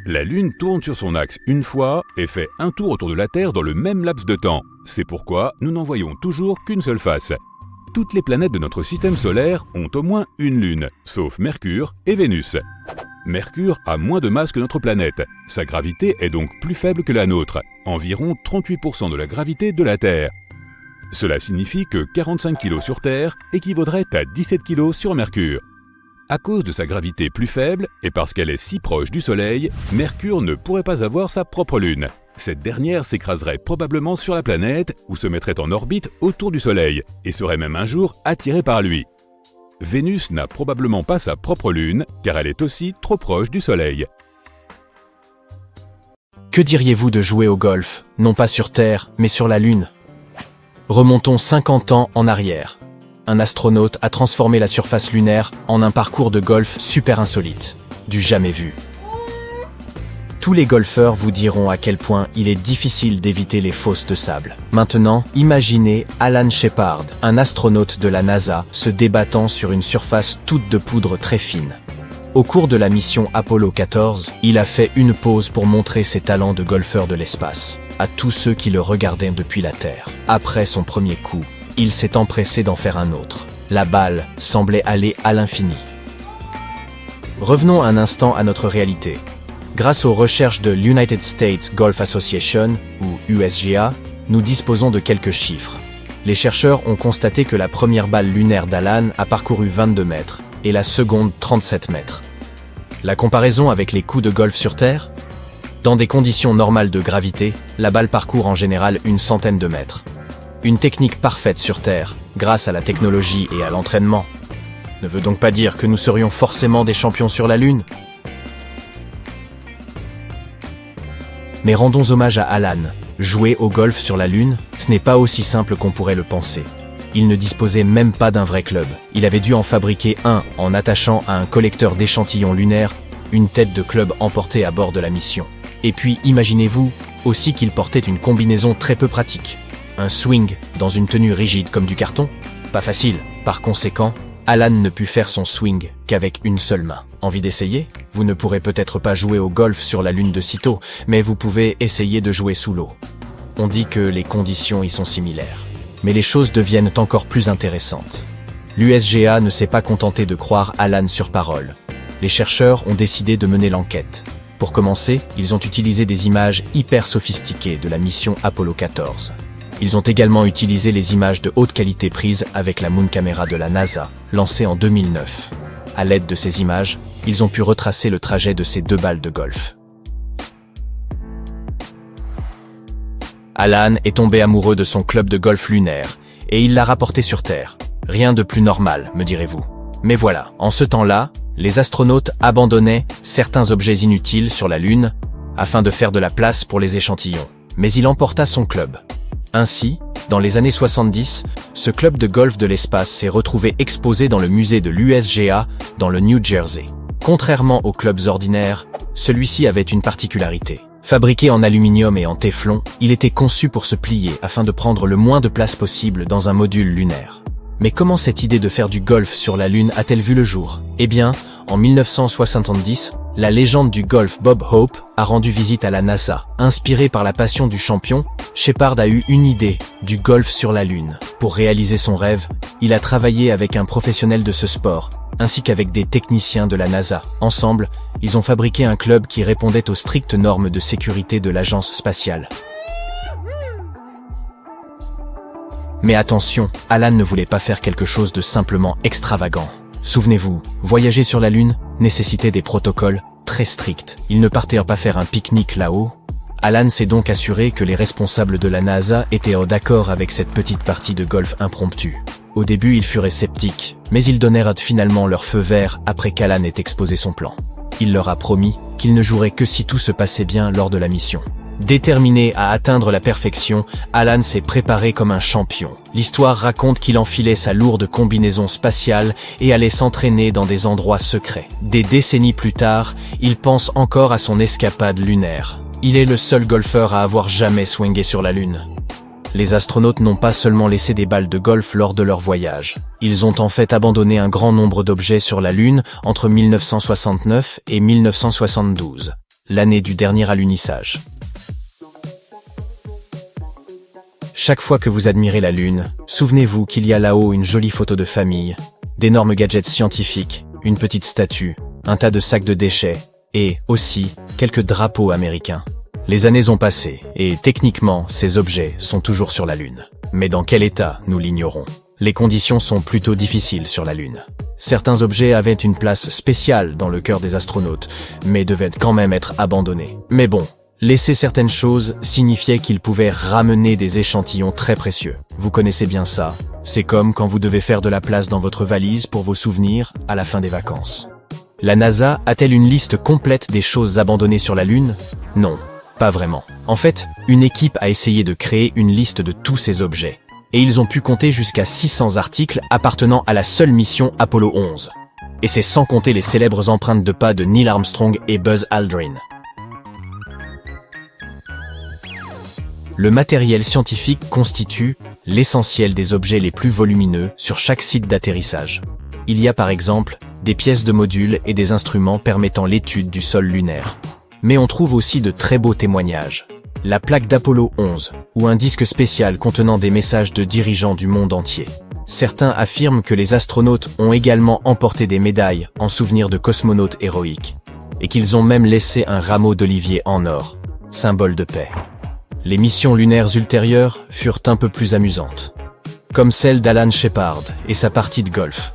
La Lune tourne sur son axe une fois et fait un tour autour de la Terre dans le même laps de temps. C'est pourquoi nous n'en voyons toujours qu'une seule face. Toutes les planètes de notre système solaire ont au moins une lune, sauf Mercure et Vénus. Mercure a moins de masse que notre planète. Sa gravité est donc plus faible que la nôtre, environ 38% de la gravité de la Terre. Cela signifie que 45 kg sur Terre équivaudrait à 17 kg sur Mercure. À cause de sa gravité plus faible et parce qu'elle est si proche du Soleil, Mercure ne pourrait pas avoir sa propre lune. Cette dernière s'écraserait probablement sur la planète ou se mettrait en orbite autour du Soleil et serait même un jour attirée par lui. Vénus n'a probablement pas sa propre lune car elle est aussi trop proche du Soleil. Que diriez-vous de jouer au golf, non pas sur Terre, mais sur la Lune ? Remontons 50 ans en arrière. Un astronaute a transformé la surface lunaire en un parcours de golf super insolite, du jamais vu. Tous les golfeurs vous diront à quel point il est difficile d'éviter les fosses de sable. Maintenant, imaginez Alan Shepard, un astronaute de la NASA, se débattant sur une surface toute de poudre très fine. Au cours de la mission Apollo 14, il a fait une pause pour montrer ses talents de golfeur de l'espace à tous ceux qui le regardaient depuis la Terre. Après son premier coup, il s'est empressé d'en faire un autre. La balle semblait aller à l'infini. Revenons un instant à notre réalité. Grâce aux recherches de l'United States Golf Association, ou USGA, nous disposons de quelques chiffres. Les chercheurs ont constaté que la première balle lunaire d'Alan a parcouru 22 mètres et la seconde 37 mètres. La comparaison avec les coups de golf sur Terre ? Dans des conditions normales de gravité, la balle parcourt en général une centaine de mètres. Une technique parfaite sur Terre, grâce à la technologie et à l'entraînement, ne veut donc pas dire que nous serions forcément des champions sur la Lune. Mais rendons hommage à Alan. Jouer au golf sur la Lune, ce n'est pas aussi simple qu'on pourrait le penser. Il ne disposait même pas d'un vrai club. Il avait dû en fabriquer un en attachant à un collecteur d'échantillons lunaires une tête de club emportée à bord de la mission. Et puis imaginez-vous aussi qu'il portait une combinaison très peu pratique. Un swing dans une tenue rigide comme du carton ? Pas facile. Par conséquent, Alan ne put faire son swing qu'avec une seule main. Envie d'essayer ? Vous ne pourrez peut-être pas jouer au golf sur la Lune de sitôt, mais vous pouvez essayer de jouer sous l'eau. On dit que les conditions y sont similaires. Mais les choses deviennent encore plus intéressantes. L'USGA ne s'est pas contenté de croire Alan sur parole. Les chercheurs ont décidé de mener l'enquête. Pour commencer, ils ont utilisé des images hyper sophistiquées de la mission Apollo 14. Ils ont également utilisé les images de haute qualité prises avec la Moon Camera de la NASA, lancée en 2009. À l'aide de ces images, ils ont pu retracer le trajet de ces deux balles de golf. Alan est tombé amoureux de son club de golf lunaire, et il l'a rapporté sur Terre. Rien de plus normal, me direz-vous. Mais voilà, en ce temps-là, les astronautes abandonnaient certains objets inutiles sur la Lune, afin de faire de la place pour les échantillons. Mais il emporta son club. Ainsi, dans les années 70, ce club de golf de l'espace s'est retrouvé exposé dans le musée de l'USGA, dans le New Jersey. Contrairement aux clubs ordinaires, celui-ci avait une particularité. Fabriqué en aluminium et en téflon, il était conçu pour se plier afin de prendre le moins de place possible dans un module lunaire. Mais comment cette idée de faire du golf sur la Lune a-t-elle vu le jour? Eh bien, en 1970, la légende du golf Bob Hope a rendu visite à la NASA. Inspiré par la passion du champion, Shepard a eu une idée, du golf sur la Lune. Pour réaliser son rêve, il a travaillé avec un professionnel de ce sport, ainsi qu'avec des techniciens de la NASA. Ensemble, ils ont fabriqué un club qui répondait aux strictes normes de sécurité de l'agence spatiale. Mais attention, Alan ne voulait pas faire quelque chose de simplement extravagant. Souvenez-vous, voyager sur la Lune nécessitait des protocoles très stricts. Il ne partait pas faire un pique-nique là-haut. Alan s'est donc assuré que les responsables de la NASA étaient d'accord avec cette petite partie de golf impromptue. Au début, ils furent sceptiques, mais ils donnèrent finalement leur feu vert après qu'Alan ait exposé son plan. Il leur a promis qu'il ne jouerait que si tout se passait bien lors de la mission. Déterminé à atteindre la perfection, Alan s'est préparé comme un champion. L'histoire raconte qu'il enfilait sa lourde combinaison spatiale et allait s'entraîner dans des endroits secrets. Des décennies plus tard, il pense encore à son escapade lunaire. Il est le seul golfeur à avoir jamais swingé sur la Lune. Les astronautes n'ont pas seulement laissé des balles de golf lors de leur voyage. Ils ont en fait abandonné un grand nombre d'objets sur la Lune entre 1969 et 1972, l'année du dernier alunissage. Chaque fois que vous admirez la Lune, souvenez-vous qu'il y a là-haut une jolie photo de famille, d'énormes gadgets scientifiques, une petite statue, un tas de sacs de déchets, et, aussi, quelques drapeaux américains. Les années ont passé, et techniquement, ces objets sont toujours sur la Lune. Mais dans quel état, nous l'ignorons. Les conditions sont plutôt difficiles sur la Lune. Certains objets avaient une place spéciale dans le cœur des astronautes, mais devaient quand même être abandonnés. Mais bon, laisser certaines choses signifiait qu'ils pouvaient ramener des échantillons très précieux. Vous connaissez bien ça. C'est comme quand vous devez faire de la place dans votre valise pour vos souvenirs à la fin des vacances. La NASA a-t-elle une liste complète des choses abandonnées sur la Lune? Non, pas vraiment. En fait, une équipe a essayé de créer une liste de tous ces objets. Et ils ont pu compter jusqu'à 600 articles appartenant à la seule mission Apollo 11. Et c'est sans compter les célèbres empreintes de pas de Neil Armstrong et Buzz Aldrin. Le matériel scientifique constitue l'essentiel des objets les plus volumineux sur chaque site d'atterrissage. Il y a par exemple des pièces de modules et des instruments permettant l'étude du sol lunaire. Mais on trouve aussi de très beaux témoignages. La plaque d'Apollo 11, ou un disque spécial contenant des messages de dirigeants du monde entier. Certains affirment que les astronautes ont également emporté des médailles en souvenir de cosmonautes héroïques, et qu'ils ont même laissé un rameau d'olivier en or, symbole de paix. Les missions lunaires ultérieures furent un peu plus amusantes, comme celle d'Alan Shepard et sa partie de golf.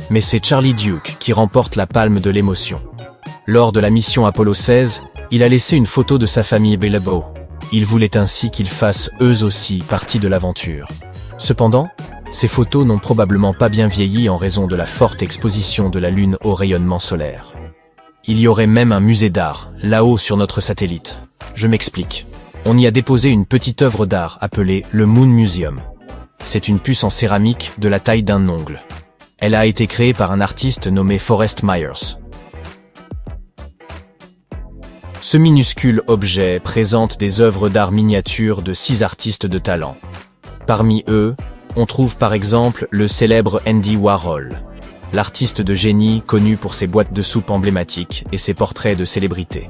Mais c'est Charlie Duke qui remporte la palme de l'émotion. Lors de la mission Apollo 16, il a laissé une photo de sa famille Billabo. Il voulait ainsi qu'ils fassent eux aussi partie de l'aventure. Cependant, ces photos n'ont probablement pas bien vieilli en raison de la forte exposition de la Lune au rayonnement solaire. Il y aurait même un musée d'art, là-haut sur notre satellite. Je m'explique. On y a déposé une petite œuvre d'art appelée le Moon Museum. C'est une puce en céramique de la taille d'un ongle. Elle a été créée par un artiste nommé Forrest Myers. Ce minuscule objet présente des œuvres d'art miniatures de 6 artistes de talent. Parmi eux, on trouve par exemple le célèbre Andy Warhol, l'artiste de génie connu pour ses boîtes de soupe emblématiques et ses portraits de célébrités.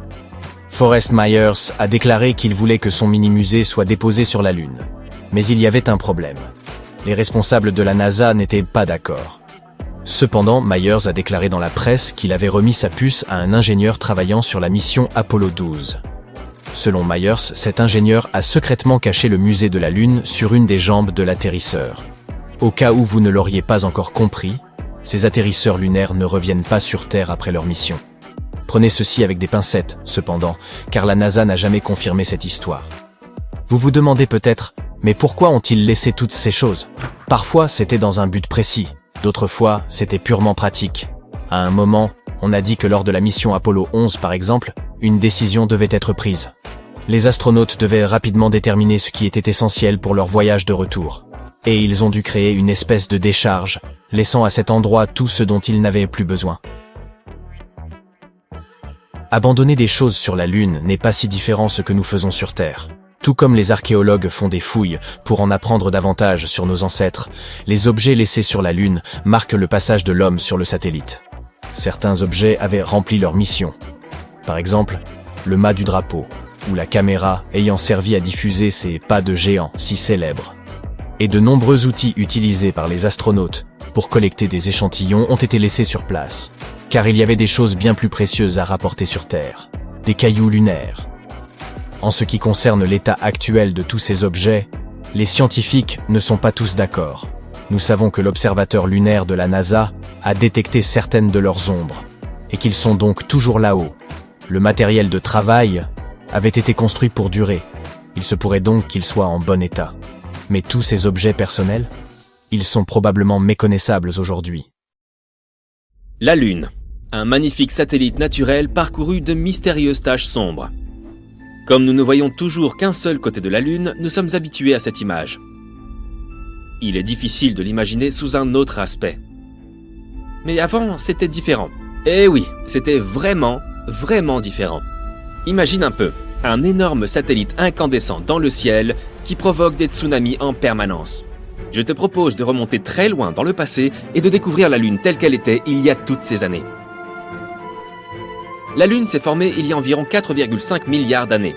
Forrest Myers a déclaré qu'il voulait que son mini-musée soit déposé sur la Lune. Mais il y avait un problème. Les responsables de la NASA n'étaient pas d'accord. Cependant, Myers a déclaré dans la presse qu'il avait remis sa puce à un ingénieur travaillant sur la mission Apollo 12. Selon Myers, cet ingénieur a secrètement caché le musée de la Lune sur une des jambes de l'atterrisseur. Au cas où vous ne l'auriez pas encore compris, ces atterrisseurs lunaires ne reviennent pas sur Terre après leur mission. Prenez ceci avec des pincettes, cependant, car la NASA n'a jamais confirmé cette histoire. Vous vous demandez peut-être, mais pourquoi ont-ils laissé toutes ces choses? Parfois, c'était dans un but précis. D'autres fois, c'était purement pratique. À un moment, on a dit que lors de la mission Apollo 11 par exemple, une décision devait être prise. Les astronautes devaient rapidement déterminer ce qui était essentiel pour leur voyage de retour. Et ils ont dû créer une espèce de décharge, laissant à cet endroit tout ce dont ils n'avaient plus besoin. Abandonner des choses sur la Lune n'est pas si différent ce que nous faisons sur Terre. Tout comme les archéologues font des fouilles pour en apprendre davantage sur nos ancêtres, les objets laissés sur la Lune marquent le passage de l'homme sur le satellite. Certains objets avaient rempli leur mission. Par exemple, le mât du drapeau, ou la caméra ayant servi à diffuser ces pas de géants si célèbres. Et de nombreux outils utilisés par les astronautes pour collecter des échantillons ont été laissés sur place, car il y avait des choses bien plus précieuses à rapporter sur Terre, des cailloux lunaires. En ce qui concerne l'état actuel de tous ces objets, les scientifiques ne sont pas tous d'accord. Nous savons que l'observateur lunaire de la NASA a détecté certaines de leurs ombres, et qu'ils sont donc toujours là-haut. Le matériel de travail avait été construit pour durer. Il se pourrait donc qu'ils soient en bon état. Mais tous ces objets personnels, ils sont probablement méconnaissables aujourd'hui. La Lune, un magnifique satellite naturel parcouru de mystérieuses taches sombres. Comme nous ne voyons toujours qu'un seul côté de la Lune, nous sommes habitués à cette image. Il est difficile de l'imaginer sous un autre aspect. Mais avant, c'était différent. Eh oui, c'était vraiment différent. Imagine un peu, un énorme satellite incandescent dans le ciel qui provoque des tsunamis en permanence. Je te propose de remonter très loin dans le passé et de découvrir la Lune telle qu'elle était il y a toutes ces années. La Lune s'est formée il y a environ 4,5 milliards d'années.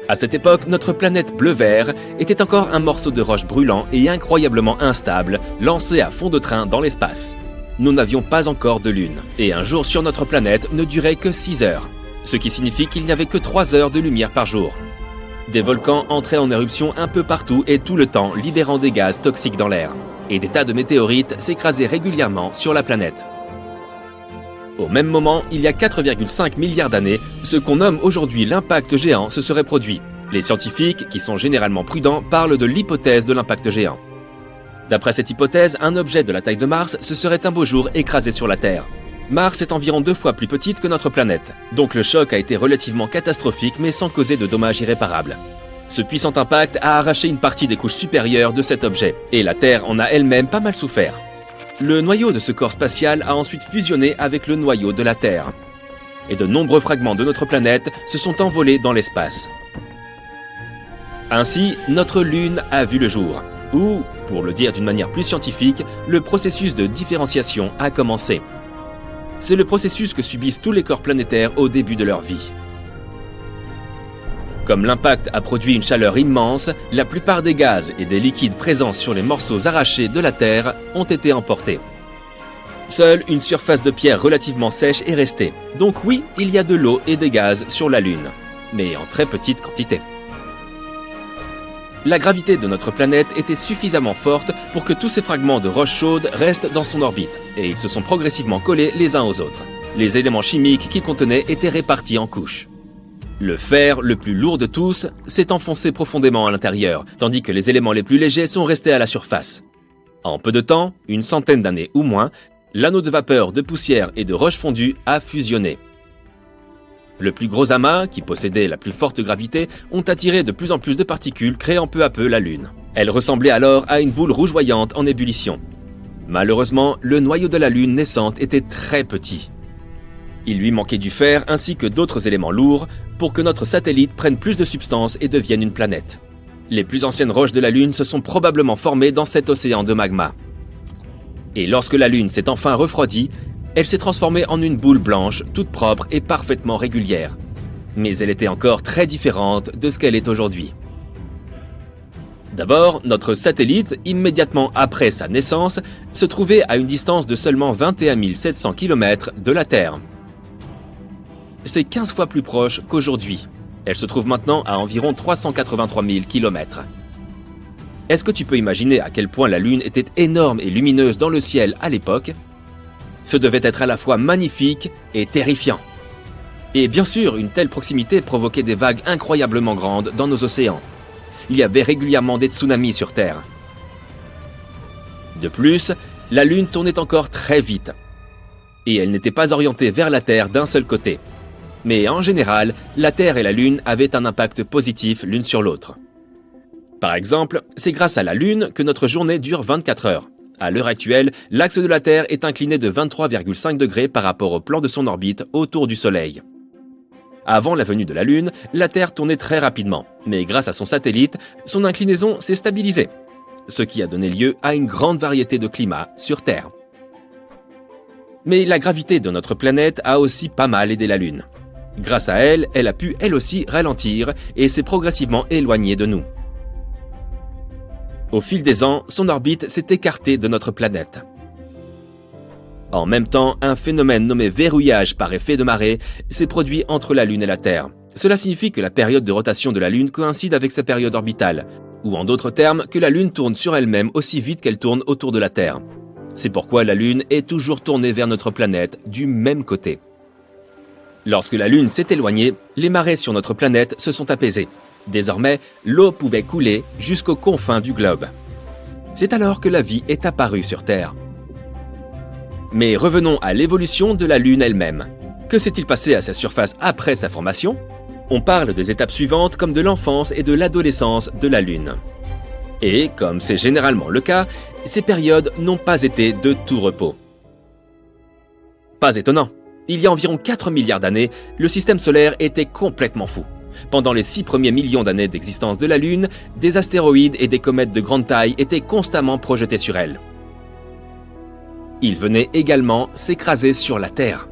À cette époque, notre planète bleu-vert était encore un morceau de roche brûlant et incroyablement instable, lancé à fond de train dans l'espace. Nous n'avions pas encore de Lune, et un jour sur notre planète ne durait que 6 heures, ce qui signifie qu'il n'y avait que 3 heures de lumière par jour. Des volcans entraient en éruption un peu partout et tout le temps, libérant des gaz toxiques dans l'air, et des tas de météorites s'écrasaient régulièrement sur la planète. Au même moment, il y a 4,5 milliards d'années, ce qu'on nomme aujourd'hui l'impact géant se serait produit. Les scientifiques, qui sont généralement prudents, parlent de l'hypothèse de l'impact géant. D'après cette hypothèse, un objet de la taille de Mars se serait un beau jour écrasé sur la Terre. Mars est environ 2 fois plus petite que notre planète, donc le choc a été relativement catastrophique mais sans causer de dommages irréparables. Ce puissant impact a arraché une partie des couches supérieures de cet objet, et la Terre en a elle-même pas mal souffert. Le noyau de ce corps spatial a ensuite fusionné avec le noyau de la Terre. Et de nombreux fragments de notre planète se sont envolés dans l'espace. Ainsi, notre Lune a vu le jour, ou, pour le dire d'une manière plus scientifique, le processus de différenciation a commencé. C'est le processus que subissent tous les corps planétaires au début de leur vie. Comme l'impact a produit une chaleur immense, la plupart des gaz et des liquides présents sur les morceaux arrachés de la Terre ont été emportés. Seule une surface de pierre relativement sèche est restée. Donc oui, il y a de l'eau et des gaz sur la Lune, mais en très petite quantité. La gravité de notre planète était suffisamment forte pour que tous ces fragments de roche chaude restent dans son orbite, et ils se sont progressivement collés les uns aux autres. Les éléments chimiques qu'ils contenaient étaient répartis en couches. Le fer, le plus lourd de tous, s'est enfoncé profondément à l'intérieur, tandis que les éléments les plus légers sont restés à la surface. En peu de temps, une centaine d'années ou moins, l'anneau de vapeur, de poussière et de roche fondue a fusionné. Le plus gros amas, qui possédait la plus forte gravité, ont attiré de plus en plus de particules, créant peu à peu la Lune. Elle ressemblait alors à une boule rougeoyante en ébullition. Malheureusement, le noyau de la Lune naissante était très petit. Il lui manquait du fer ainsi que d'autres éléments lourds pour que notre satellite prenne plus de substance et devienne une planète. Les plus anciennes roches de la Lune se sont probablement formées dans cet océan de magma. Et lorsque la Lune s'est enfin refroidie, elle s'est transformée en une boule blanche, toute propre et parfaitement régulière. Mais elle était encore très différente de ce qu'elle est aujourd'hui. D'abord, notre satellite, immédiatement après sa naissance, se trouvait à une distance de seulement 21 700 km de la Terre. C'est 15 fois plus proche qu'aujourd'hui. Elle se trouve maintenant à environ 383 000 km. Est-ce que tu peux imaginer à quel point la Lune était énorme et lumineuse dans le ciel à l'époque ? Ce devait être à la fois magnifique et terrifiant. Et bien sûr, une telle proximité provoquait des vagues incroyablement grandes dans nos océans. il y avait régulièrement des tsunamis sur Terre. De plus, la Lune tournait encore très vite. Et elle n'était pas orientée vers la Terre d'un seul côté. Mais en général, la Terre et la Lune avaient un impact positif l'une sur l'autre. Par exemple, c'est grâce à la Lune que notre journée dure 24 heures. À l'heure actuelle, l'axe de la Terre est incliné de 23,5 degrés par rapport au plan de son orbite autour du Soleil. Avant la venue de la Lune, la Terre tournait très rapidement, mais grâce à son satellite, son inclinaison s'est stabilisée, ce qui a donné lieu à une grande variété de climats sur Terre. Mais la gravité de notre planète a aussi pas mal aidé la Lune. Grâce à elle, elle a pu elle aussi ralentir et s'est progressivement éloignée de nous. Au fil des ans, son orbite s'est écartée de notre planète. En même temps, un phénomène nommé verrouillage par effet de marée s'est produit entre la Lune et la Terre. Cela signifie que la période de rotation de la Lune coïncide avec sa période orbitale, ou en d'autres termes, que la Lune tourne sur elle-même aussi vite qu'elle tourne autour de la Terre. C'est pourquoi la Lune est toujours tournée vers notre planète du même côté. Lorsque la Lune s'est éloignée, les marées sur notre planète se sont apaisées. Désormais, l'eau pouvait couler jusqu'aux confins du globe. C'est alors que la vie est apparue sur Terre. Mais revenons à l'évolution de la Lune elle-même. Que s'est-il passé à sa surface après sa formation ? On parle des étapes suivantes comme de l'enfance et de l'adolescence de la Lune. Et, comme c'est généralement le cas, ces périodes n'ont pas été de tout repos. Pas étonnant. Il y a environ 4 milliards d'années, le système solaire était complètement fou. Pendant les 6 premiers millions d'années d'existence de la Lune, des astéroïdes et des comètes de grande taille étaient constamment projetés sur elle. Ils venaient également s'écraser sur la Terre.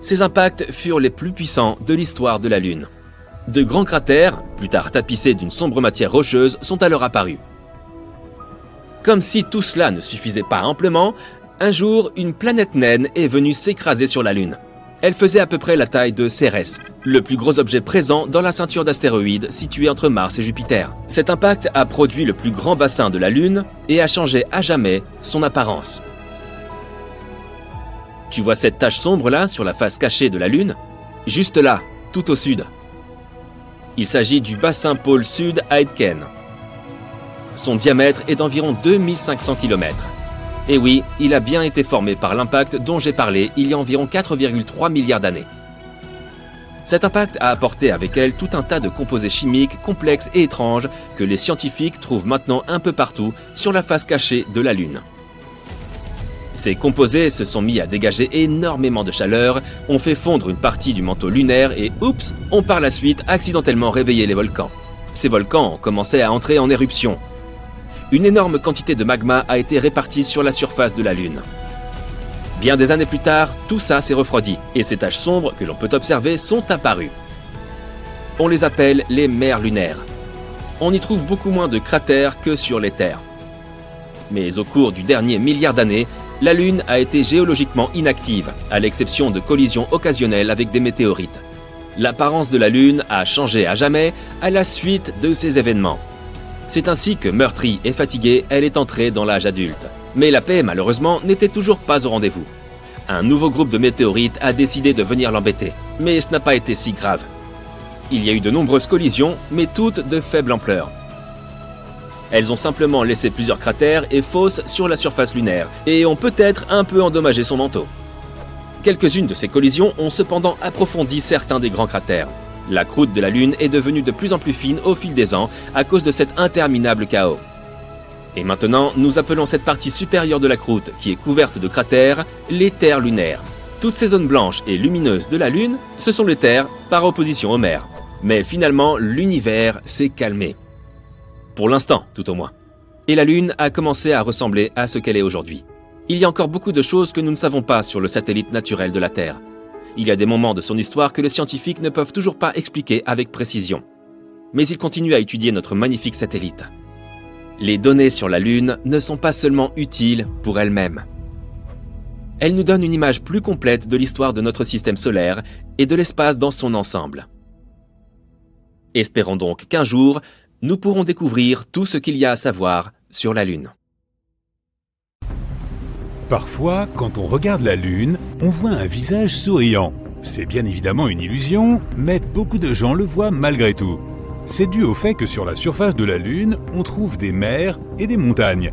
Ces impacts furent les plus puissants de l'histoire de la Lune. De grands cratères, plus tard tapissés d'une sombre matière rocheuse, sont alors apparus. Comme si tout cela ne suffisait pas amplement, un jour, une planète naine est venue s'écraser sur la Lune. Elle faisait à peu près la taille de Cérès, le plus gros objet présent dans la ceinture d'astéroïdes située entre Mars et Jupiter. Cet impact a produit le plus grand bassin de la Lune et a changé à jamais son apparence. Tu vois cette tache sombre là sur la face cachée de la Lune ? Juste là, tout au sud. Il s'agit du bassin pôle sud Aitken. Son diamètre est d'environ 2500 km. Et oui, il a bien été formé par l'impact dont j'ai parlé il y a environ 4,3 milliards d'années. Cet impact a apporté avec elle tout un tas de composés chimiques complexes et étranges que les scientifiques trouvent maintenant un peu partout sur la face cachée de la Lune. Ces composés se sont mis à dégager énormément de chaleur, ont fait fondre une partie du manteau lunaire et oups, ont par la suite accidentellement réveillé les volcans. Ces volcans ont commencé à entrer en éruption. Une énorme quantité de magma a été répartie sur la surface de la Lune. Bien des années plus tard, tout ça s'est refroidi et ces taches sombres que l'on peut observer sont apparues. On les appelle les mers lunaires. On y trouve beaucoup moins de cratères que sur les terres. Mais au cours du dernier milliard d'années, la Lune a été géologiquement inactive, à l'exception de collisions occasionnelles avec des météorites. L'apparence de la Lune a changé à jamais à la suite de ces événements. C'est ainsi que, meurtrie et fatiguée, elle est entrée dans l'âge adulte. Mais la paix, malheureusement, n'était toujours pas au rendez-vous. Un nouveau groupe de météorites a décidé de venir l'embêter. Mais ce n'a pas été si grave. Il y a eu de nombreuses collisions, mais toutes de faible ampleur. Elles ont simplement laissé plusieurs cratères et fosses sur la surface lunaire, et ont peut-être un peu endommagé son manteau. Quelques-unes de ces collisions ont cependant approfondi certains des grands cratères. La croûte de la Lune est devenue de plus en plus fine au fil des ans à cause de cet interminable chaos. Et maintenant, nous appelons cette partie supérieure de la croûte, qui est couverte de cratères, les terres lunaires. Toutes ces zones blanches et lumineuses de la Lune, ce sont les terres par opposition aux mers. Mais finalement, l'univers s'est calmé. Pour l'instant, tout au moins. Et la Lune a commencé à ressembler à ce qu'elle est aujourd'hui. Il y a encore beaucoup de choses que nous ne savons pas sur le satellite naturel de la Terre. Il y a des moments de son histoire que les scientifiques ne peuvent toujours pas expliquer avec précision. Mais ils continuent à étudier notre magnifique satellite. Les données sur la Lune ne sont pas seulement utiles pour elles-mêmes. Elles nous donnent une image plus complète de l'histoire de notre système solaire et de l'espace dans son ensemble. Espérons donc qu'un jour, nous pourrons découvrir tout ce qu'il y a à savoir sur la Lune. Parfois, quand on regarde la Lune, on voit un visage souriant. C'est bien évidemment une illusion, mais beaucoup de gens le voient malgré tout. C'est dû au fait que sur la surface de la Lune, on trouve des mers et des montagnes.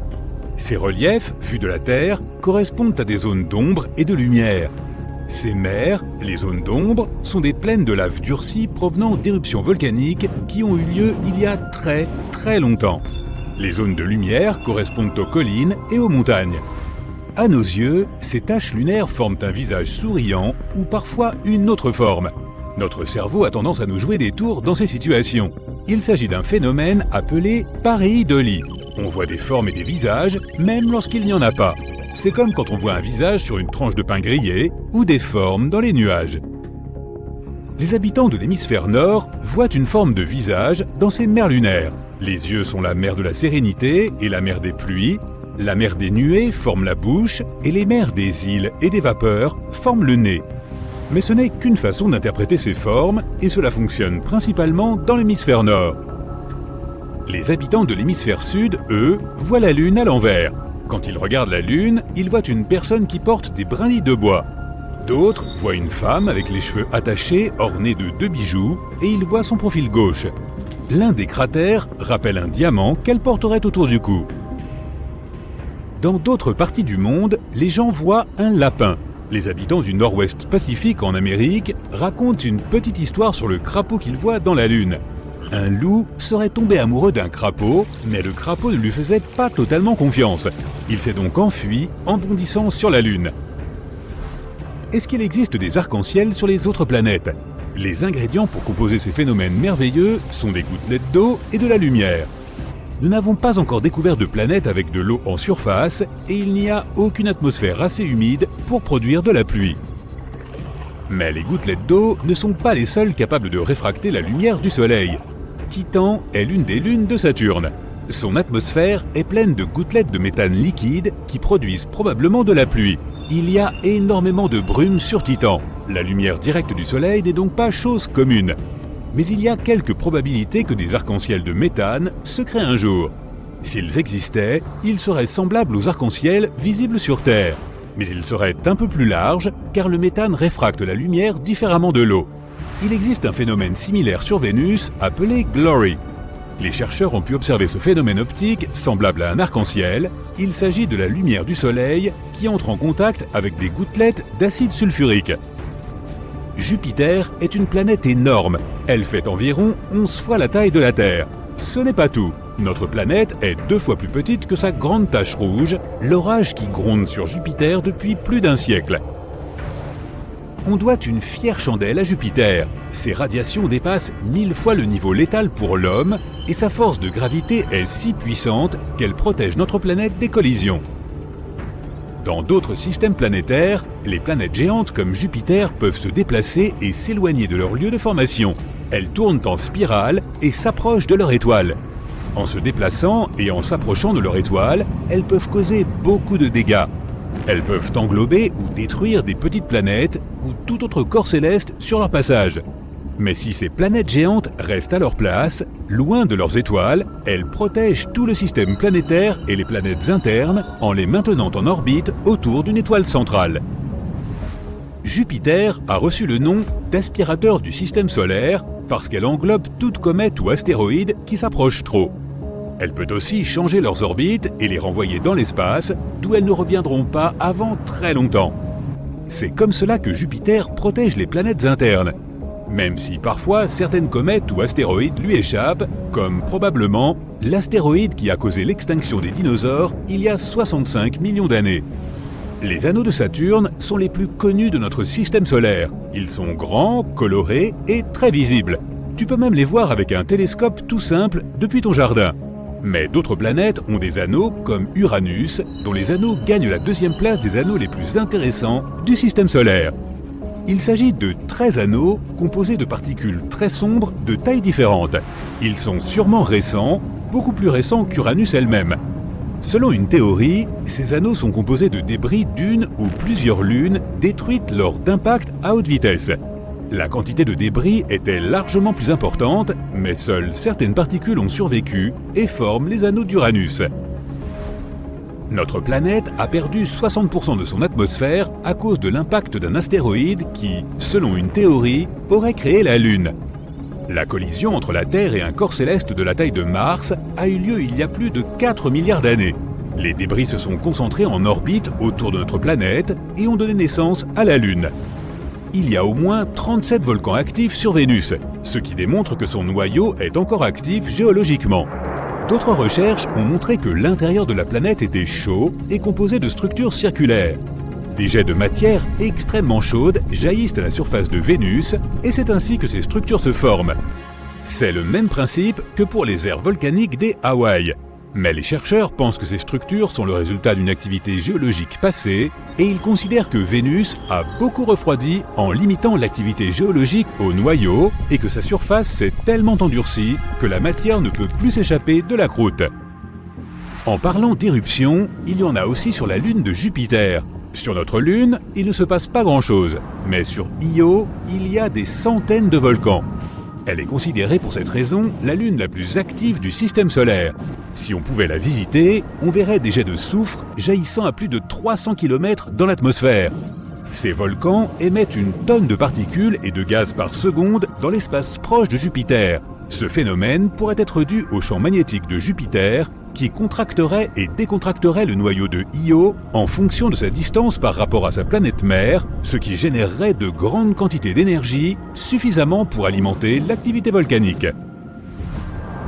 Ces reliefs, vus de la Terre, correspondent à des zones d'ombre et de lumière. Ces mers, les zones d'ombre, sont des plaines de lave durcie provenant d'éruptions volcaniques qui ont eu lieu il y a très longtemps. Les zones de lumière correspondent aux collines et aux montagnes. À nos yeux, ces taches lunaires forment un visage souriant ou parfois une autre forme. Notre cerveau a tendance à nous jouer des tours dans ces situations. Il s'agit d'un phénomène appelé pareidolie. On voit des formes et des visages, même lorsqu'il n'y en a pas. C'est comme quand on voit un visage sur une tranche de pain grillé ou des formes dans les nuages. Les habitants de l'hémisphère nord voient une forme de visage dans ces mers lunaires. Les yeux sont la mer de la sérénité et la mer des pluies. La mer des nuées forme la bouche et les mers des îles et des vapeurs forment le nez. Mais ce n'est qu'une façon d'interpréter ces formes et cela fonctionne principalement dans l'hémisphère nord. Les habitants de l'hémisphère sud, eux, voient la Lune à l'envers. Quand ils regardent la Lune, ils voient une personne qui porte des brindilles de bois. D'autres voient une femme avec les cheveux attachés, ornés de 2 bijoux, et ils voient son profil gauche. L'un des cratères rappelle un diamant qu'elle porterait autour du cou. Dans d'autres parties du monde, les gens voient un lapin. Les habitants du nord-ouest Pacifique en Amérique racontent une petite histoire sur le crapaud qu'ils voient dans la Lune. Un loup serait tombé amoureux d'un crapaud, mais le crapaud ne lui faisait pas totalement confiance. Il s'est donc enfui en bondissant sur la Lune. Est-ce qu'il existe des arcs-en-ciel sur les autres planètes ? Les ingrédients pour composer ces phénomènes merveilleux sont des gouttelettes d'eau et de la lumière. Nous n'avons pas encore découvert de planète avec de l'eau en surface et il n'y a aucune atmosphère assez humide pour produire de la pluie. Mais les gouttelettes d'eau ne sont pas les seules capables de réfracter la lumière du Soleil. Titan est l'une des lunes de Saturne. Son atmosphère est pleine de gouttelettes de méthane liquide qui produisent probablement de la pluie. Il y a énormément de brume sur Titan. La lumière directe du Soleil n'est donc pas chose commune. Mais il y a quelques probabilités que des arcs-en-ciel de méthane se créent un jour. S'ils existaient, ils seraient semblables aux arcs-en-ciel visibles sur Terre. Mais ils seraient un peu plus larges car le méthane réfracte la lumière différemment de l'eau. Il existe un phénomène similaire sur Vénus appelé Glory. Les chercheurs ont pu observer ce phénomène optique semblable à un arc-en-ciel. Il s'agit de la lumière du Soleil qui entre en contact avec des gouttelettes d'acide sulfurique. Jupiter est une planète énorme. Elle fait environ 11 fois la taille de la Terre. Ce n'est pas tout. Notre planète est 2 fois plus petite que sa grande tache rouge, l'orage qui gronde sur Jupiter depuis plus d'1 siècle. On doit une fière chandelle à Jupiter. Ses radiations dépassent 1000 fois le niveau létal pour l'homme et sa force de gravité est si puissante qu'elle protège notre planète des collisions. Dans d'autres systèmes planétaires, les planètes géantes comme Jupiter peuvent se déplacer et s'éloigner de leur lieu de formation. Elles tournent en spirale et s'approchent de leur étoile. En se déplaçant et en s'approchant de leur étoile, elles peuvent causer beaucoup de dégâts. Elles peuvent englober ou détruire des petites planètes ou tout autre corps céleste sur leur passage. Mais si ces planètes géantes restent à leur place, loin de leurs étoiles, elles protègent tout le système planétaire et les planètes internes en les maintenant en orbite autour d'une étoile centrale. Jupiter a reçu le nom d'aspirateur du système solaire parce qu'elle englobe toute comète ou astéroïde qui s'approche trop. Elle peut aussi changer leurs orbites et les renvoyer dans l'espace, d'où elles ne reviendront pas avant très longtemps. C'est comme cela que Jupiter protège les planètes internes, même si parfois certaines comètes ou astéroïdes lui échappent, comme probablement l'astéroïde qui a causé l'extinction des dinosaures il y a 65 millions d'années. Les anneaux de Saturne sont les plus connus de notre système solaire. Ils sont grands, colorés et très visibles. Tu peux même les voir avec un télescope tout simple depuis ton jardin. Mais d'autres planètes ont des anneaux comme Uranus, dont les anneaux gagnent la 2e place des anneaux les plus intéressants du système solaire. Il s'agit de 13 anneaux composés de particules très sombres de tailles différentes. Ils sont sûrement récents, beaucoup plus récents qu'Uranus elle-même. Selon une théorie, ces anneaux sont composés de débris d'une ou plusieurs lunes détruites lors d'impacts à haute vitesse. La quantité de débris était largement plus importante, mais seules certaines particules ont survécu et forment les anneaux d'Uranus. Notre planète a perdu 60% de son atmosphère à cause de l'impact d'un astéroïde qui, selon une théorie, aurait créé la Lune. La collision entre la Terre et un corps céleste de la taille de Mars a eu lieu il y a plus de 4 milliards d'années. Les débris se sont concentrés en orbite autour de notre planète et ont donné naissance à la Lune. Il y a au moins 37 volcans actifs sur Vénus, ce qui démontre que son noyau est encore actif géologiquement. D'autres recherches ont montré que l'intérieur de la planète était chaud et composé de structures circulaires. Des jets de matière extrêmement chaude jaillissent à la surface de Vénus et c'est ainsi que ces structures se forment. C'est le même principe que pour les aires volcaniques des Hawaï. Mais les chercheurs pensent que ces structures sont le résultat d'une activité géologique passée et ils considèrent que Vénus a beaucoup refroidi en limitant l'activité géologique au noyau et que sa surface s'est tellement endurcie que la matière ne peut plus s'échapper de la croûte. En parlant d'éruptions, il y en a aussi sur la Lune de Jupiter. Sur notre Lune, il ne se passe pas grand-chose, mais sur Io, il y a des centaines de volcans. Elle est considérée pour cette raison la Lune la plus active du système solaire. Si on pouvait la visiter, on verrait des jets de soufre jaillissant à plus de 300 km dans l'atmosphère. Ces volcans émettent une tonne de particules et de gaz par seconde dans l'espace proche de Jupiter. Ce phénomène pourrait être dû au champ magnétique de Jupiter qui contracterait et décontracterait le noyau de Io en fonction de sa distance par rapport à sa planète mère, ce qui générerait de grandes quantités d'énergie suffisamment pour alimenter l'activité volcanique.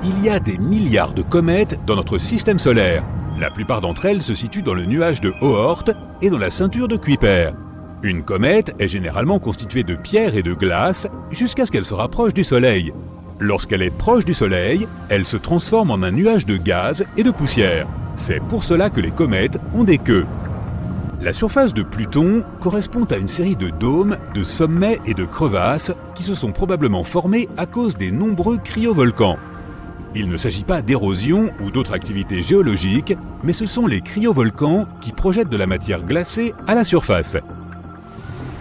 Il y a des milliards de comètes dans notre système solaire. La plupart d'entre elles se situent dans le nuage de Oort et dans la ceinture de Kuiper. Une comète est généralement constituée de pierre et de glace jusqu'à ce qu'elle se rapproche du Soleil. Lorsqu'elle est proche du Soleil, elle se transforme en un nuage de gaz et de poussière. C'est pour cela que les comètes ont des queues. La surface de Pluton correspond à une série de dômes, de sommets et de crevasses qui se sont probablement formés à cause des nombreux cryovolcans. Il ne s'agit pas d'érosion ou d'autres activités géologiques, mais ce sont les cryovolcans qui projettent de la matière glacée à la surface.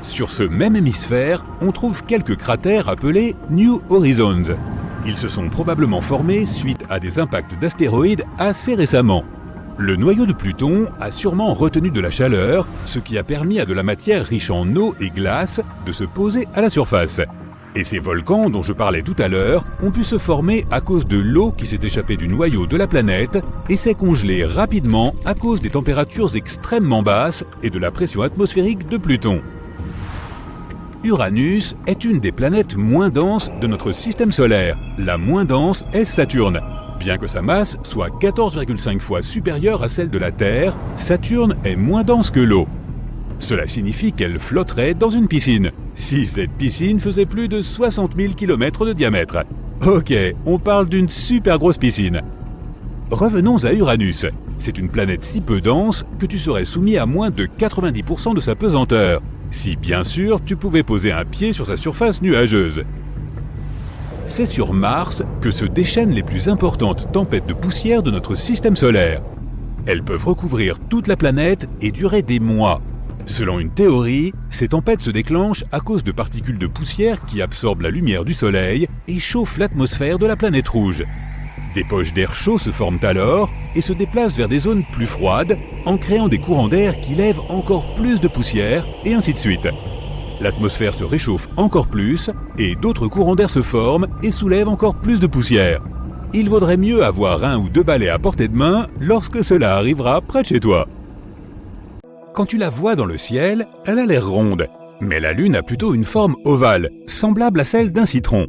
Sur ce même hémisphère, on trouve quelques cratères appelés New Horizons. Ils se sont probablement formés suite à des impacts d'astéroïdes assez récemment. Le noyau de Pluton a sûrement retenu de la chaleur, ce qui a permis à de la matière riche en eau et glace de se poser à la surface. Et ces volcans dont je parlais tout à l'heure ont pu se former à cause de l'eau qui s'est échappée du noyau de la planète et s'est congelée rapidement à cause des températures extrêmement basses et de la pression atmosphérique de Pluton. Uranus est une des planètes moins denses de notre système solaire. La moins dense est Saturne. Bien que sa masse soit 14,5 fois supérieure à celle de la Terre, Saturne est moins dense que l'eau. Cela signifie qu'elle flotterait dans une piscine, si cette piscine faisait plus de 60 000 km de diamètre. Ok, on parle d'une super grosse piscine. Revenons à Uranus. C'est une planète si peu dense que tu serais soumis à moins de 90% de sa pesanteur. Si bien sûr tu pouvais poser un pied sur sa surface nuageuse. C'est sur Mars que se déchaînent les plus importantes tempêtes de poussière de notre système solaire. Elles peuvent recouvrir toute la planète et durer des mois. Selon une théorie, ces tempêtes se déclenchent à cause de particules de poussière qui absorbent la lumière du Soleil et chauffent l'atmosphère de la planète rouge. Des poches d'air chaud se forment alors et se déplacent vers des zones plus froides en créant des courants d'air qui lèvent encore plus de poussière et ainsi de suite. L'atmosphère se réchauffe encore plus et d'autres courants d'air se forment et soulèvent encore plus de poussière. Il vaudrait mieux avoir 1 ou 2 balais à portée de main lorsque cela arrivera près de chez toi. Quand tu la vois dans le ciel, elle a l'air ronde, mais la Lune a plutôt une forme ovale, semblable à celle d'un citron.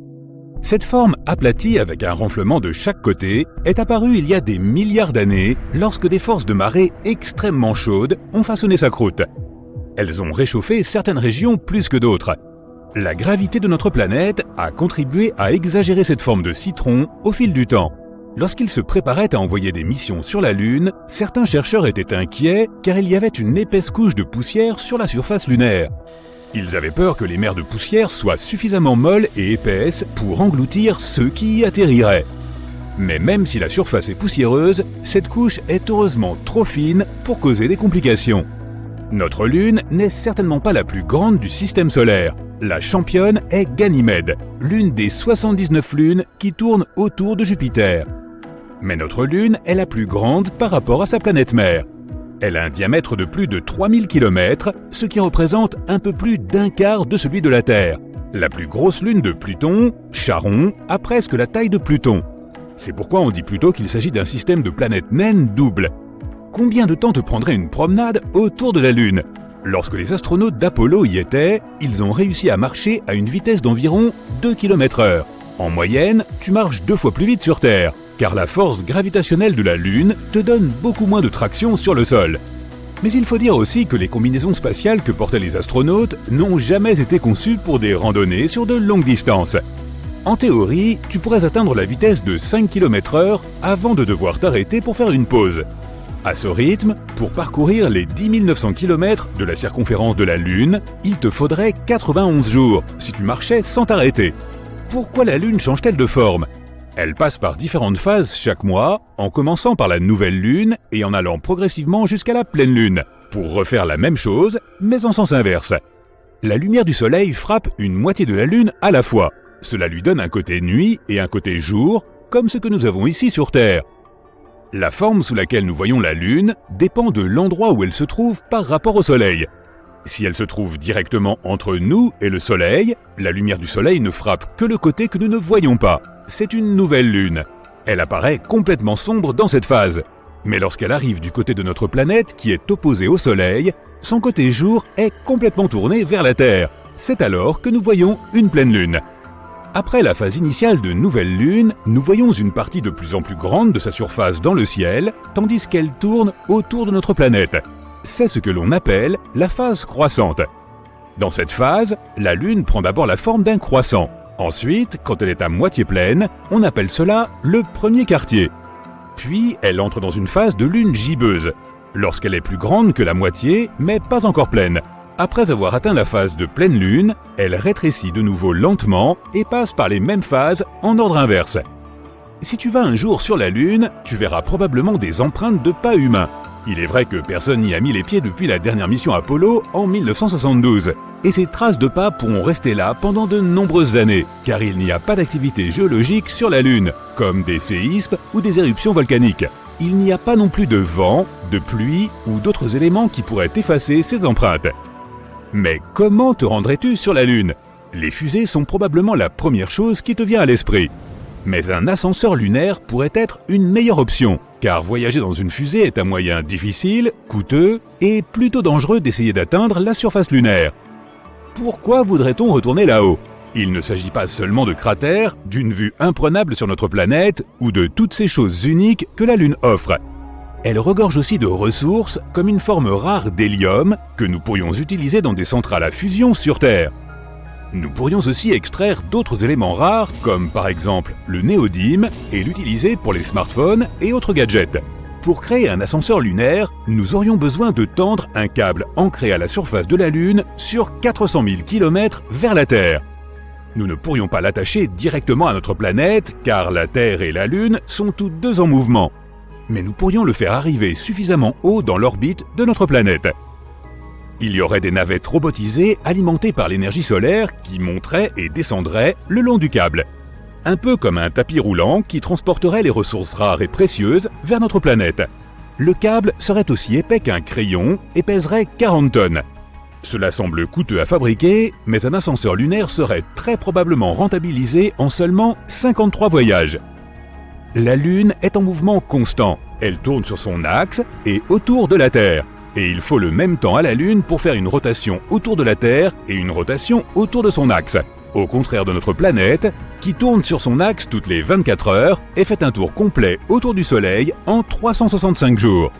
Cette forme aplatie avec un renflement de chaque côté est apparue il y a des milliards d'années lorsque des forces de marée extrêmement chaudes ont façonné sa croûte. Elles ont réchauffé certaines régions plus que d'autres. La gravité de notre planète a contribué à exagérer cette forme de citron au fil du temps. Lorsqu'ils se préparaient à envoyer des missions sur la Lune, certains chercheurs étaient inquiets car il y avait une épaisse couche de poussière sur la surface lunaire. Ils avaient peur que les mers de poussière soient suffisamment molles et épaisses pour engloutir ceux qui y atterriraient. Mais même si la surface est poussiéreuse, cette couche est heureusement trop fine pour causer des complications. Notre Lune n'est certainement pas la plus grande du système solaire. La championne est Ganymède, l'une des 79 lunes qui tournent autour de Jupiter. Mais notre Lune est la plus grande par rapport à sa planète mère. Elle a un diamètre de plus de 3000 km, ce qui représente un peu plus d'1/4 de celui de la Terre. La plus grosse lune de Pluton, Charon, a presque la taille de Pluton. C'est pourquoi on dit plutôt qu'il s'agit d'un système de planètes naines double. Combien de temps te prendrait une promenade autour de la Lune ? Lorsque les astronautes d'Apollo y étaient, ils ont réussi à marcher à une vitesse d'environ 2 km/h. En moyenne, tu marches 2 fois plus vite sur Terre, car la force gravitationnelle de la Lune te donne beaucoup moins de traction sur le sol. Mais il faut dire aussi que les combinaisons spatiales que portaient les astronautes n'ont jamais été conçues pour des randonnées sur de longues distances. En théorie, tu pourrais atteindre la vitesse de 5 km/h avant de devoir t'arrêter pour faire une pause. À ce rythme, pour parcourir les 10 900 km de la circonférence de la Lune, il te faudrait 91 jours si tu marchais sans t'arrêter. Pourquoi la Lune change-t-elle de forme ? Elle passe par différentes phases chaque mois, en commençant par la nouvelle Lune et en allant progressivement jusqu'à la pleine Lune, pour refaire la même chose, mais en sens inverse. La lumière du Soleil frappe une moitié de la Lune à la fois. Cela lui donne un côté nuit et un côté jour, comme ce que nous avons ici sur Terre. La forme sous laquelle nous voyons la Lune dépend de l'endroit où elle se trouve par rapport au Soleil. Si elle se trouve directement entre nous et le Soleil, la lumière du Soleil ne frappe que le côté que nous ne voyons pas. C'est une nouvelle Lune. Elle apparaît complètement sombre dans cette phase. Mais lorsqu'elle arrive du côté de notre planète qui est opposé au Soleil, son côté jour est complètement tourné vers la Terre. C'est alors que nous voyons une pleine Lune. Après la phase initiale de nouvelle Lune, nous voyons une partie de plus en plus grande de sa surface dans le ciel, tandis qu'elle tourne autour de notre planète. C'est ce que l'on appelle la phase croissante. Dans cette phase, la Lune prend d'abord la forme d'un croissant. Ensuite, quand elle est à moitié pleine, on appelle cela le premier quartier. Puis, elle entre dans une phase de Lune gibbeuse, lorsqu'elle est plus grande que la moitié, mais pas encore pleine. Après avoir atteint la phase de pleine Lune, elle rétrécit de nouveau lentement et passe par les mêmes phases en ordre inverse. Si tu vas un jour sur la Lune, tu verras probablement des empreintes de pas humains. Il est vrai que personne n'y a mis les pieds depuis la dernière mission Apollo en 1972. Et ces traces de pas pourront rester là pendant de nombreuses années, car il n'y a pas d'activité géologique sur la Lune, comme des séismes ou des éruptions volcaniques. Il n'y a pas non plus de vent, de pluie ou d'autres éléments qui pourraient effacer ces empreintes. Mais comment te rendrais-tu sur la Lune ? Les fusées sont probablement la première chose qui te vient à l'esprit. Mais un ascenseur lunaire pourrait être une meilleure option, car voyager dans une fusée est un moyen difficile, coûteux et plutôt dangereux d'essayer d'atteindre la surface lunaire. Pourquoi voudrait-on retourner là-haut ? Il ne s'agit pas seulement de cratères, d'une vue imprenable sur notre planète ou de toutes ces choses uniques que la Lune offre. Elle regorge aussi de ressources comme une forme rare d'hélium que nous pourrions utiliser dans des centrales à fusion sur Terre. Nous pourrions aussi extraire d'autres éléments rares comme par exemple le néodyme et l'utiliser pour les smartphones et autres gadgets. Pour créer un ascenseur lunaire, nous aurions besoin de tendre un câble ancré à la surface de la Lune sur 400 000 km vers la Terre. Nous ne pourrions pas l'attacher directement à notre planète car la Terre et la Lune sont toutes deux en mouvement. Mais nous pourrions le faire arriver suffisamment haut dans l'orbite de notre planète. Il y aurait des navettes robotisées alimentées par l'énergie solaire qui monteraient et descendraient le long du câble. Un peu comme un tapis roulant qui transporterait les ressources rares et précieuses vers notre planète. Le câble serait aussi épais qu'un crayon et pèserait 40 tonnes. Cela semble coûteux à fabriquer, mais un ascenseur lunaire serait très probablement rentabilisé en seulement 53 voyages. La Lune est en mouvement constant, elle tourne sur son axe et autour de la Terre. Et il faut le même temps à la Lune pour faire une rotation autour de la Terre et une rotation autour de son axe. Au contraire de notre planète, qui tourne sur son axe toutes les 24 heures et fait un tour complet autour du Soleil en 365 jours.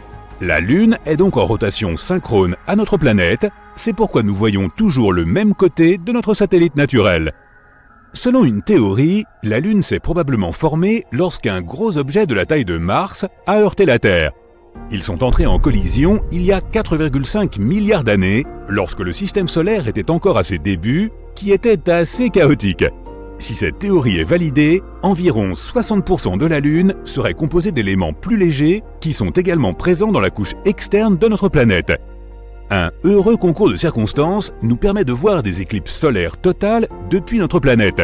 La Lune est donc en rotation synchrone à notre planète, c'est pourquoi nous voyons toujours le même côté de notre satellite naturel. Selon une théorie, la Lune s'est probablement formée lorsqu'un gros objet de la taille de Mars a heurté la Terre. Ils sont entrés en collision il y a 4,5 milliards d'années, lorsque le système solaire était encore à ses débuts, qui étaient assez chaotiques. Si cette théorie est validée, environ 60% de la Lune serait composée d'éléments plus légers qui sont également présents dans la couche externe de notre planète. Un heureux concours de circonstances nous permet de voir des éclipses solaires totales depuis notre planète.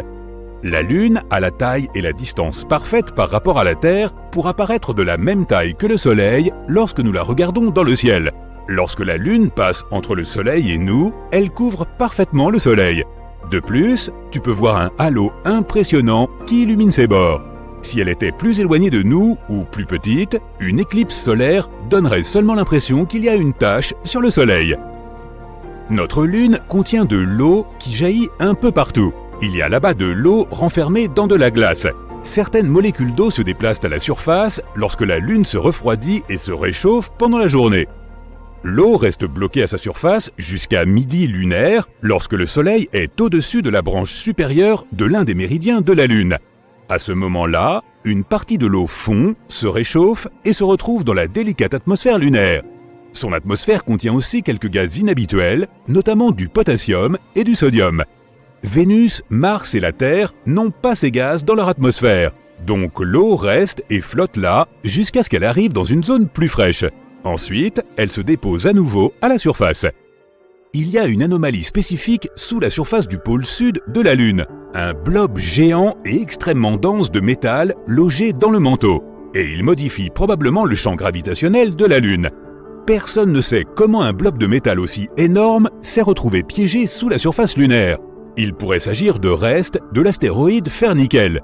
La Lune a la taille et la distance parfaite par rapport à la Terre pour apparaître de la même taille que le Soleil lorsque nous la regardons dans le ciel. Lorsque la Lune passe entre le Soleil et nous, elle couvre parfaitement le Soleil. De plus, tu peux voir un halo impressionnant qui illumine ses bords. Si elle était plus éloignée de nous ou plus petite, une éclipse solaire donnerait seulement l'impression qu'il y a une tache sur le Soleil. Notre Lune contient de l'eau qui jaillit un peu partout. Il y a là-bas de l'eau renfermée dans de la glace. Certaines molécules d'eau se déplacent à la surface lorsque la Lune se refroidit et se réchauffe pendant la journée. L'eau reste bloquée à sa surface jusqu'à midi lunaire lorsque le Soleil est au-dessus de la branche supérieure de l'un des méridiens de la Lune. À ce moment-là, une partie de l'eau fond, se réchauffe et se retrouve dans la délicate atmosphère lunaire. Son atmosphère contient aussi quelques gaz inhabituels, notamment du potassium et du sodium. Vénus, Mars et la Terre n'ont pas ces gaz dans leur atmosphère, donc l'eau reste et flotte là jusqu'à ce qu'elle arrive dans une zone plus fraîche. Ensuite, elle se dépose à nouveau à la surface. Il y a une anomalie spécifique sous la surface du pôle sud de la Lune, un blob géant et extrêmement dense de métal logé dans le manteau, et il modifie probablement le champ gravitationnel de la Lune. Personne ne sait comment un blob de métal aussi énorme s'est retrouvé piégé sous la surface lunaire. Il pourrait s'agir de restes de l'astéroïde Fer-Nickel.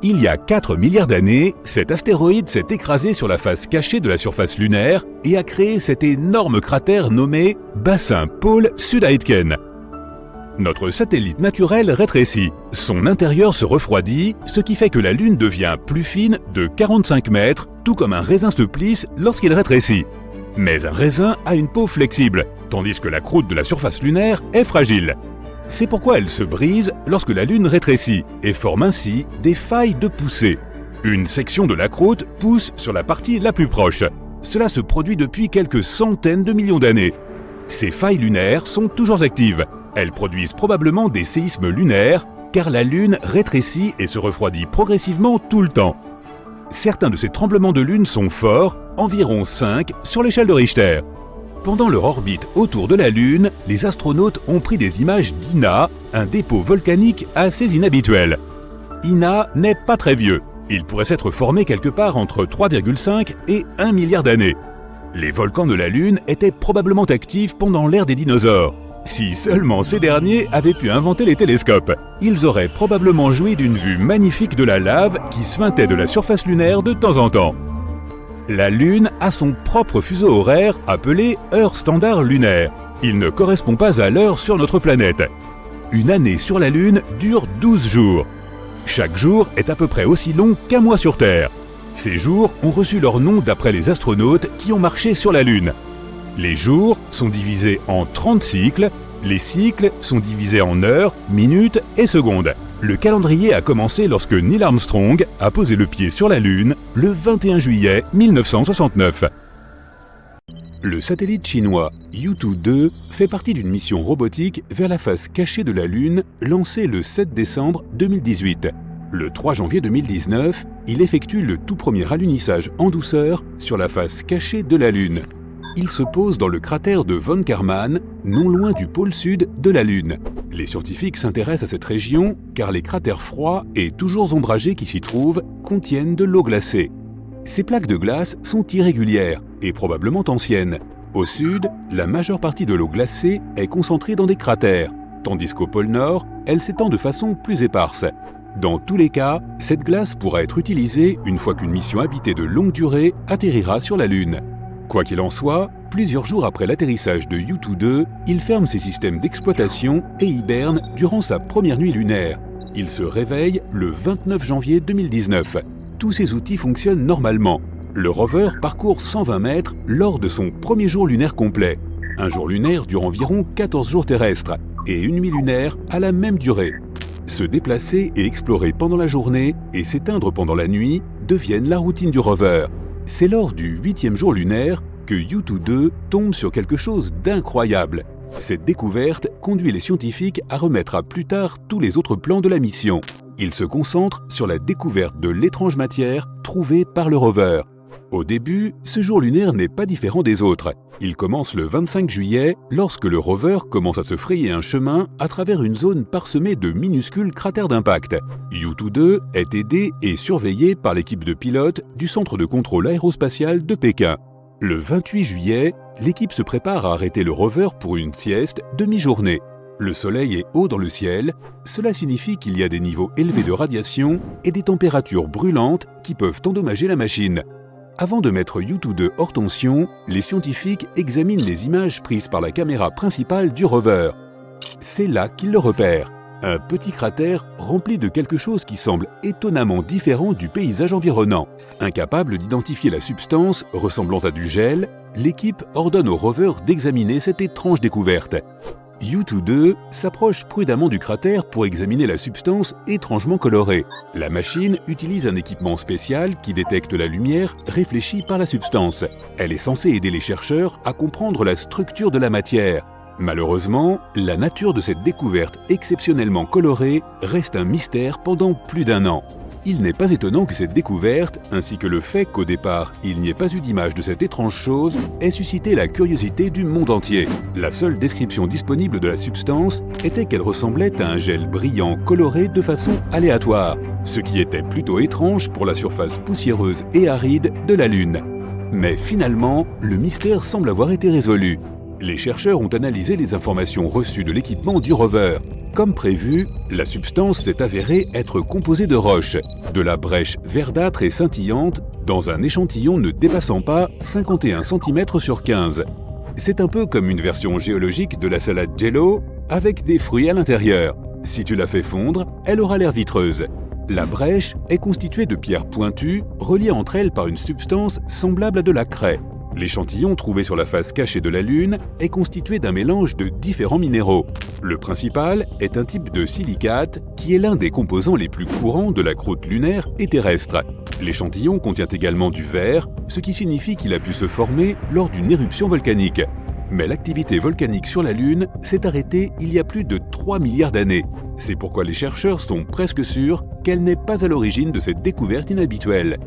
Il y a 4 milliards d'années, cet astéroïde s'est écrasé sur la face cachée de la surface lunaire et a créé cet énorme cratère nommé bassin pôle Sud-Aitken. Notre satellite naturel rétrécit, son intérieur se refroidit, ce qui fait que la Lune devient plus fine de 45 mètres, tout comme un raisin se plisse lorsqu'il rétrécit. Mais un raisin a une peau flexible, tandis que la croûte de la surface lunaire est fragile. C'est pourquoi elle se brise lorsque la Lune rétrécit et forme ainsi des failles de poussée. Une section de la croûte pousse sur la partie la plus proche. Cela se produit depuis quelques centaines de millions d'années. Ces failles lunaires sont toujours actives. Elles produisent probablement des séismes lunaires car la Lune rétrécit et se refroidit progressivement tout le temps. Certains de ces tremblements de Lune sont forts, environ 5 sur l'échelle de Richter. Pendant leur orbite autour de la Lune, les astronautes ont pris des images d'INA, un dépôt volcanique assez inhabituel. INA n'est pas très vieux. Il pourrait s'être formé quelque part entre 3,5 et 1 milliard d'années. Les volcans de la Lune étaient probablement actifs pendant l'ère des dinosaures. Si seulement ces derniers avaient pu inventer les télescopes, ils auraient probablement joui d'une vue magnifique de la lave qui suintait de la surface lunaire de temps en temps. La Lune a son propre fuseau horaire appelé heure standard lunaire. Il ne correspond pas à l'heure sur notre planète. Une année sur la Lune dure 12 jours. Chaque jour est à peu près aussi long qu'un mois sur Terre. Ces jours ont reçu leur nom d'après les astronautes qui ont marché sur la Lune. Les jours sont divisés en 30 cycles, les cycles sont divisés en heures, minutes et secondes. Le calendrier a commencé lorsque Neil Armstrong a posé le pied sur la Lune le 21 juillet 1969. Le satellite chinois Yutu-2 fait partie d'une mission robotique vers la face cachée de la Lune lancée le 7 décembre 2018. Le 3 janvier 2019, il effectue le tout premier alunissage en douceur sur la face cachée de la Lune. Il se pose dans le cratère de Von Karman, non loin du pôle sud de la Lune. Les scientifiques s'intéressent à cette région car les cratères froids et toujours ombragés qui s'y trouvent contiennent de l'eau glacée. Ces plaques de glace sont irrégulières et probablement anciennes. Au sud, la majeure partie de l'eau glacée est concentrée dans des cratères, tandis qu'au pôle Nord, elle s'étend de façon plus éparse. Dans tous les cas, cette glace pourra être utilisée une fois qu'une mission habitée de longue durée atterrira sur la Lune. Quoi qu'il en soit, plusieurs jours après l'atterrissage de Yutu-2, il ferme ses systèmes d'exploitation et hiberne durant sa première nuit lunaire. Il se réveille le 29 janvier 2019. Tous ses outils fonctionnent normalement. Le rover parcourt 120 mètres lors de son premier jour lunaire complet. Un jour lunaire dure environ 14 jours terrestres et une nuit lunaire a la même durée. Se déplacer et explorer pendant la journée et s'éteindre pendant la nuit deviennent la routine du rover. C'est lors du 8e jour lunaire que Yutu-2 tombe sur quelque chose d'incroyable. Cette découverte conduit les scientifiques à remettre à plus tard tous les autres plans de la mission. Ils se concentrent sur la découverte de l'étrange matière trouvée par le rover. Au début, ce jour lunaire n'est pas différent des autres. Il commence le 25 juillet lorsque le rover commence à se frayer un chemin à travers une zone parsemée de minuscules cratères d'impact. Yutu-2 est aidé et surveillé par l'équipe de pilotes du Centre de contrôle aérospatial de Pékin. Le 28 juillet, l'équipe se prépare à arrêter le rover pour une sieste de mi-journée. Le Soleil est haut dans le ciel, cela signifie qu'il y a des niveaux élevés de radiation et des températures brûlantes qui peuvent endommager la machine. Avant de mettre Yutu-2 hors tension, les scientifiques examinent les images prises par la caméra principale du rover. C'est là qu'ils le repèrent. Un petit cratère rempli de quelque chose qui semble étonnamment différent du paysage environnant. Incapable d'identifier la substance ressemblant à du gel, l'équipe ordonne au rover d'examiner cette étrange découverte. Yutu-2 s'approche prudemment du cratère pour examiner la substance étrangement colorée. La machine utilise un équipement spécial qui détecte la lumière réfléchie par la substance. Elle est censée aider les chercheurs à comprendre la structure de la matière. Malheureusement, la nature de cette découverte exceptionnellement colorée reste un mystère pendant plus d'1 an. Il n'est pas étonnant que cette découverte, ainsi que le fait qu'au départ, il n'y ait pas eu d'image de cette étrange chose, ait suscité la curiosité du monde entier. La seule description disponible de la substance était qu'elle ressemblait à un gel brillant coloré de façon aléatoire, ce qui était plutôt étrange pour la surface poussiéreuse et aride de la Lune. Mais finalement, le mystère semble avoir été résolu. Les chercheurs ont analysé les informations reçues de l'équipement du rover. Comme prévu, la substance s'est avérée être composée de roches, de la brèche verdâtre et scintillante, dans un échantillon ne dépassant pas 51 cm sur 15. C'est un peu comme une version géologique de la salade Jello, avec des fruits à l'intérieur. Si tu la fais fondre, elle aura l'air vitreuse. La brèche est constituée de pierres pointues, reliées entre elles par une substance semblable à de la craie. L'échantillon trouvé sur la face cachée de la Lune est constitué d'un mélange de différents minéraux. Le principal est un type de silicate qui est l'un des composants les plus courants de la croûte lunaire et terrestre. L'échantillon contient également du verre, ce qui signifie qu'il a pu se former lors d'une éruption volcanique. Mais l'activité volcanique sur la Lune s'est arrêtée il y a plus de 3 milliards d'années. C'est pourquoi les chercheurs sont presque sûrs qu'elle n'est pas à l'origine de cette découverte inhabituelle.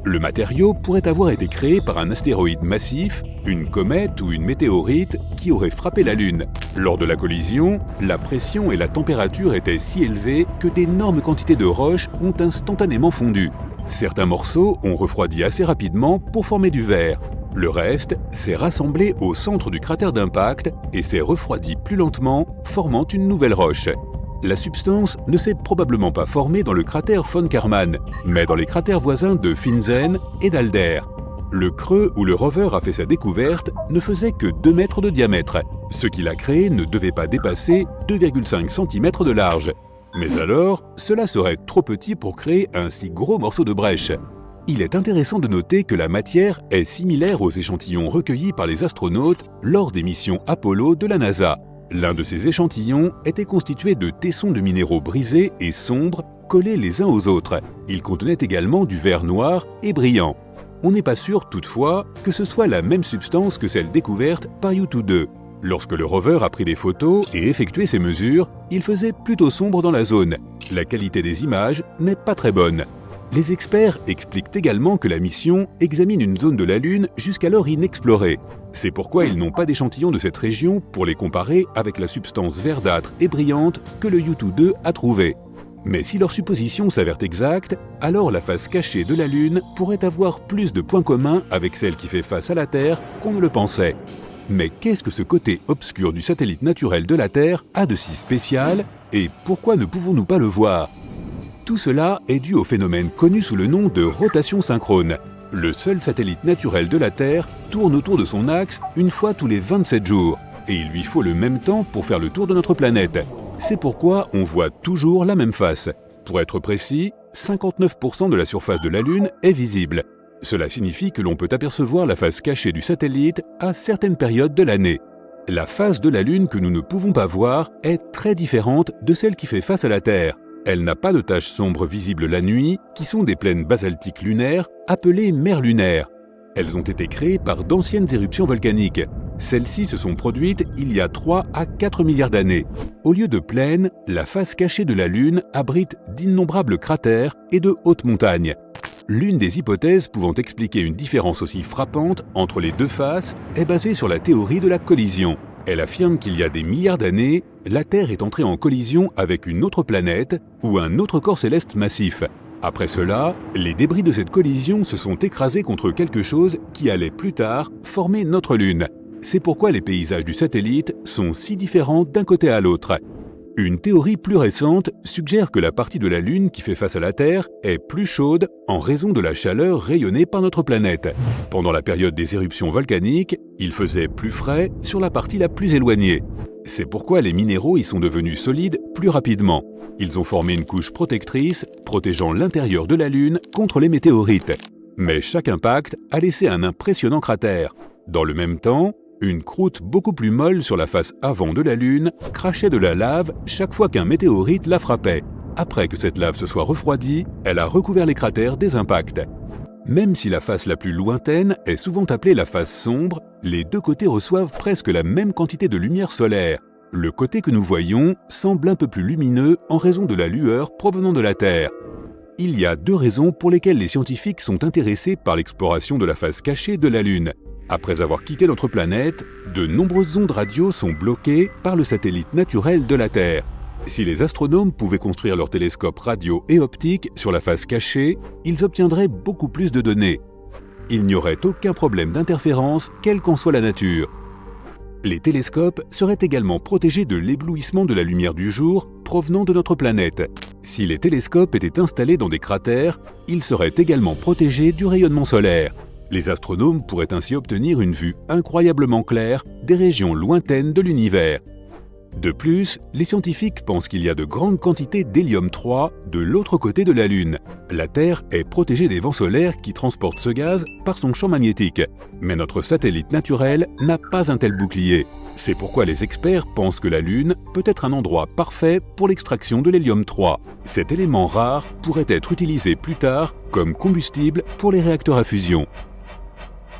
Le matériau pourrait avoir été créé par un astéroïde massif, une comète ou une météorite qui aurait frappé la Lune. Lors de la collision, la pression et la température étaient si élevées que d'énormes quantités de roches ont instantanément fondu. Certains morceaux ont refroidi assez rapidement pour former du verre. Le reste s'est rassemblé au centre du cratère d'impact et s'est refroidi plus lentement, formant une nouvelle roche. La substance ne s'est probablement pas formée dans le cratère von Karman, mais dans les cratères voisins de Finsen et d'Alder. Le creux où le rover a fait sa découverte ne faisait que 2 mètres de diamètre. Ce qu'il a créé ne devait pas dépasser 2,5 cm de large. Mais alors, cela serait trop petit pour créer un si gros morceau de brèche. Il est intéressant de noter que la matière est similaire aux échantillons recueillis par les astronautes lors des missions Apollo de la NASA. L'un de ces échantillons était constitué de tessons de minéraux brisés et sombres collés les uns aux autres. Il contenait également du verre noir et brillant. On n'est pas sûr toutefois que ce soit la même substance que celle découverte par Yutu-2. Lorsque le rover a pris des photos et effectué ses mesures, il faisait plutôt sombre dans la zone. La qualité des images n'est pas très bonne. Les experts expliquent également que la mission examine une zone de la Lune jusqu'alors inexplorée. C'est pourquoi ils n'ont pas d'échantillon de cette région pour les comparer avec la substance verdâtre et brillante que le Yutu-2 a trouvée. Mais si leur supposition s'avère exacte, alors la face cachée de la Lune pourrait avoir plus de points communs avec celle qui fait face à la Terre qu'on ne le pensait. Mais qu'est-ce que ce côté obscur du satellite naturel de la Terre a de si spécial et pourquoi ne pouvons-nous pas le voir ? Tout cela est dû au phénomène connu sous le nom de rotation synchrone. Le seul satellite naturel de la Terre tourne autour de son axe une fois tous les 27 jours, et il lui faut le même temps pour faire le tour de notre planète. C'est pourquoi on voit toujours la même face. Pour être précis, 59% de la surface de la Lune est visible. Cela signifie que l'on peut apercevoir la face cachée du satellite à certaines périodes de l'année. La face de la Lune que nous ne pouvons pas voir est très différente de celle qui fait face à la Terre. Elle n'a pas de taches sombres visibles la nuit, qui sont des plaines basaltiques lunaires appelées mers lunaires. Elles ont été créées par d'anciennes éruptions volcaniques. Celles-ci se sont produites il y a 3 à 4 milliards d'années. Au lieu de plaines, la face cachée de la Lune abrite d'innombrables cratères et de hautes montagnes. L'une des hypothèses pouvant expliquer une différence aussi frappante entre les deux faces est basée sur la théorie de la collision. Elle affirme qu'il y a des milliards d'années, la Terre est entrée en collision avec une autre planète ou un autre corps céleste massif. Après cela, les débris de cette collision se sont écrasés contre quelque chose qui allait plus tard former notre Lune. C'est pourquoi les paysages du satellite sont si différents d'un côté à l'autre. Une théorie plus récente suggère que la partie de la Lune qui fait face à la Terre est plus chaude en raison de la chaleur rayonnée par notre planète. Pendant la période des éruptions volcaniques, il faisait plus frais sur la partie la plus éloignée. C'est pourquoi les minéraux y sont devenus solides plus rapidement. Ils ont formé une couche protectrice protégeant l'intérieur de la Lune contre les météorites. Mais chaque impact a laissé un impressionnant cratère. Dans le même temps, une croûte beaucoup plus molle sur la face avant de la Lune crachait de la lave chaque fois qu'un météorite la frappait. Après que cette lave se soit refroidie, elle a recouvert les cratères des impacts. Même si la face la plus lointaine est souvent appelée la face sombre, les deux côtés reçoivent presque la même quantité de lumière solaire. Le côté que nous voyons semble un peu plus lumineux en raison de la lueur provenant de la Terre. Il y a deux raisons pour lesquelles les scientifiques sont intéressés par l'exploration de la face cachée de la Lune. Après avoir quitté notre planète, de nombreuses ondes radio sont bloquées par le satellite naturel de la Terre. Si les astronomes pouvaient construire leurs télescopes radio et optiques sur la face cachée, ils obtiendraient beaucoup plus de données. Il n'y aurait aucun problème d'interférence, quelle qu'en soit la nature. Les télescopes seraient également protégés de l'éblouissement de la lumière du jour provenant de notre planète. Si les télescopes étaient installés dans des cratères, ils seraient également protégés du rayonnement solaire. Les astronomes pourraient ainsi obtenir une vue incroyablement claire des régions lointaines de l'univers. De plus, les scientifiques pensent qu'il y a de grandes quantités d'hélium-3 de l'autre côté de la Lune. La Terre est protégée des vents solaires qui transportent ce gaz par son champ magnétique. Mais notre satellite naturel n'a pas un tel bouclier. C'est pourquoi les experts pensent que la Lune peut être un endroit parfait pour l'extraction de l'hélium-3. Cet élément rare pourrait être utilisé plus tard comme combustible pour les réacteurs à fusion.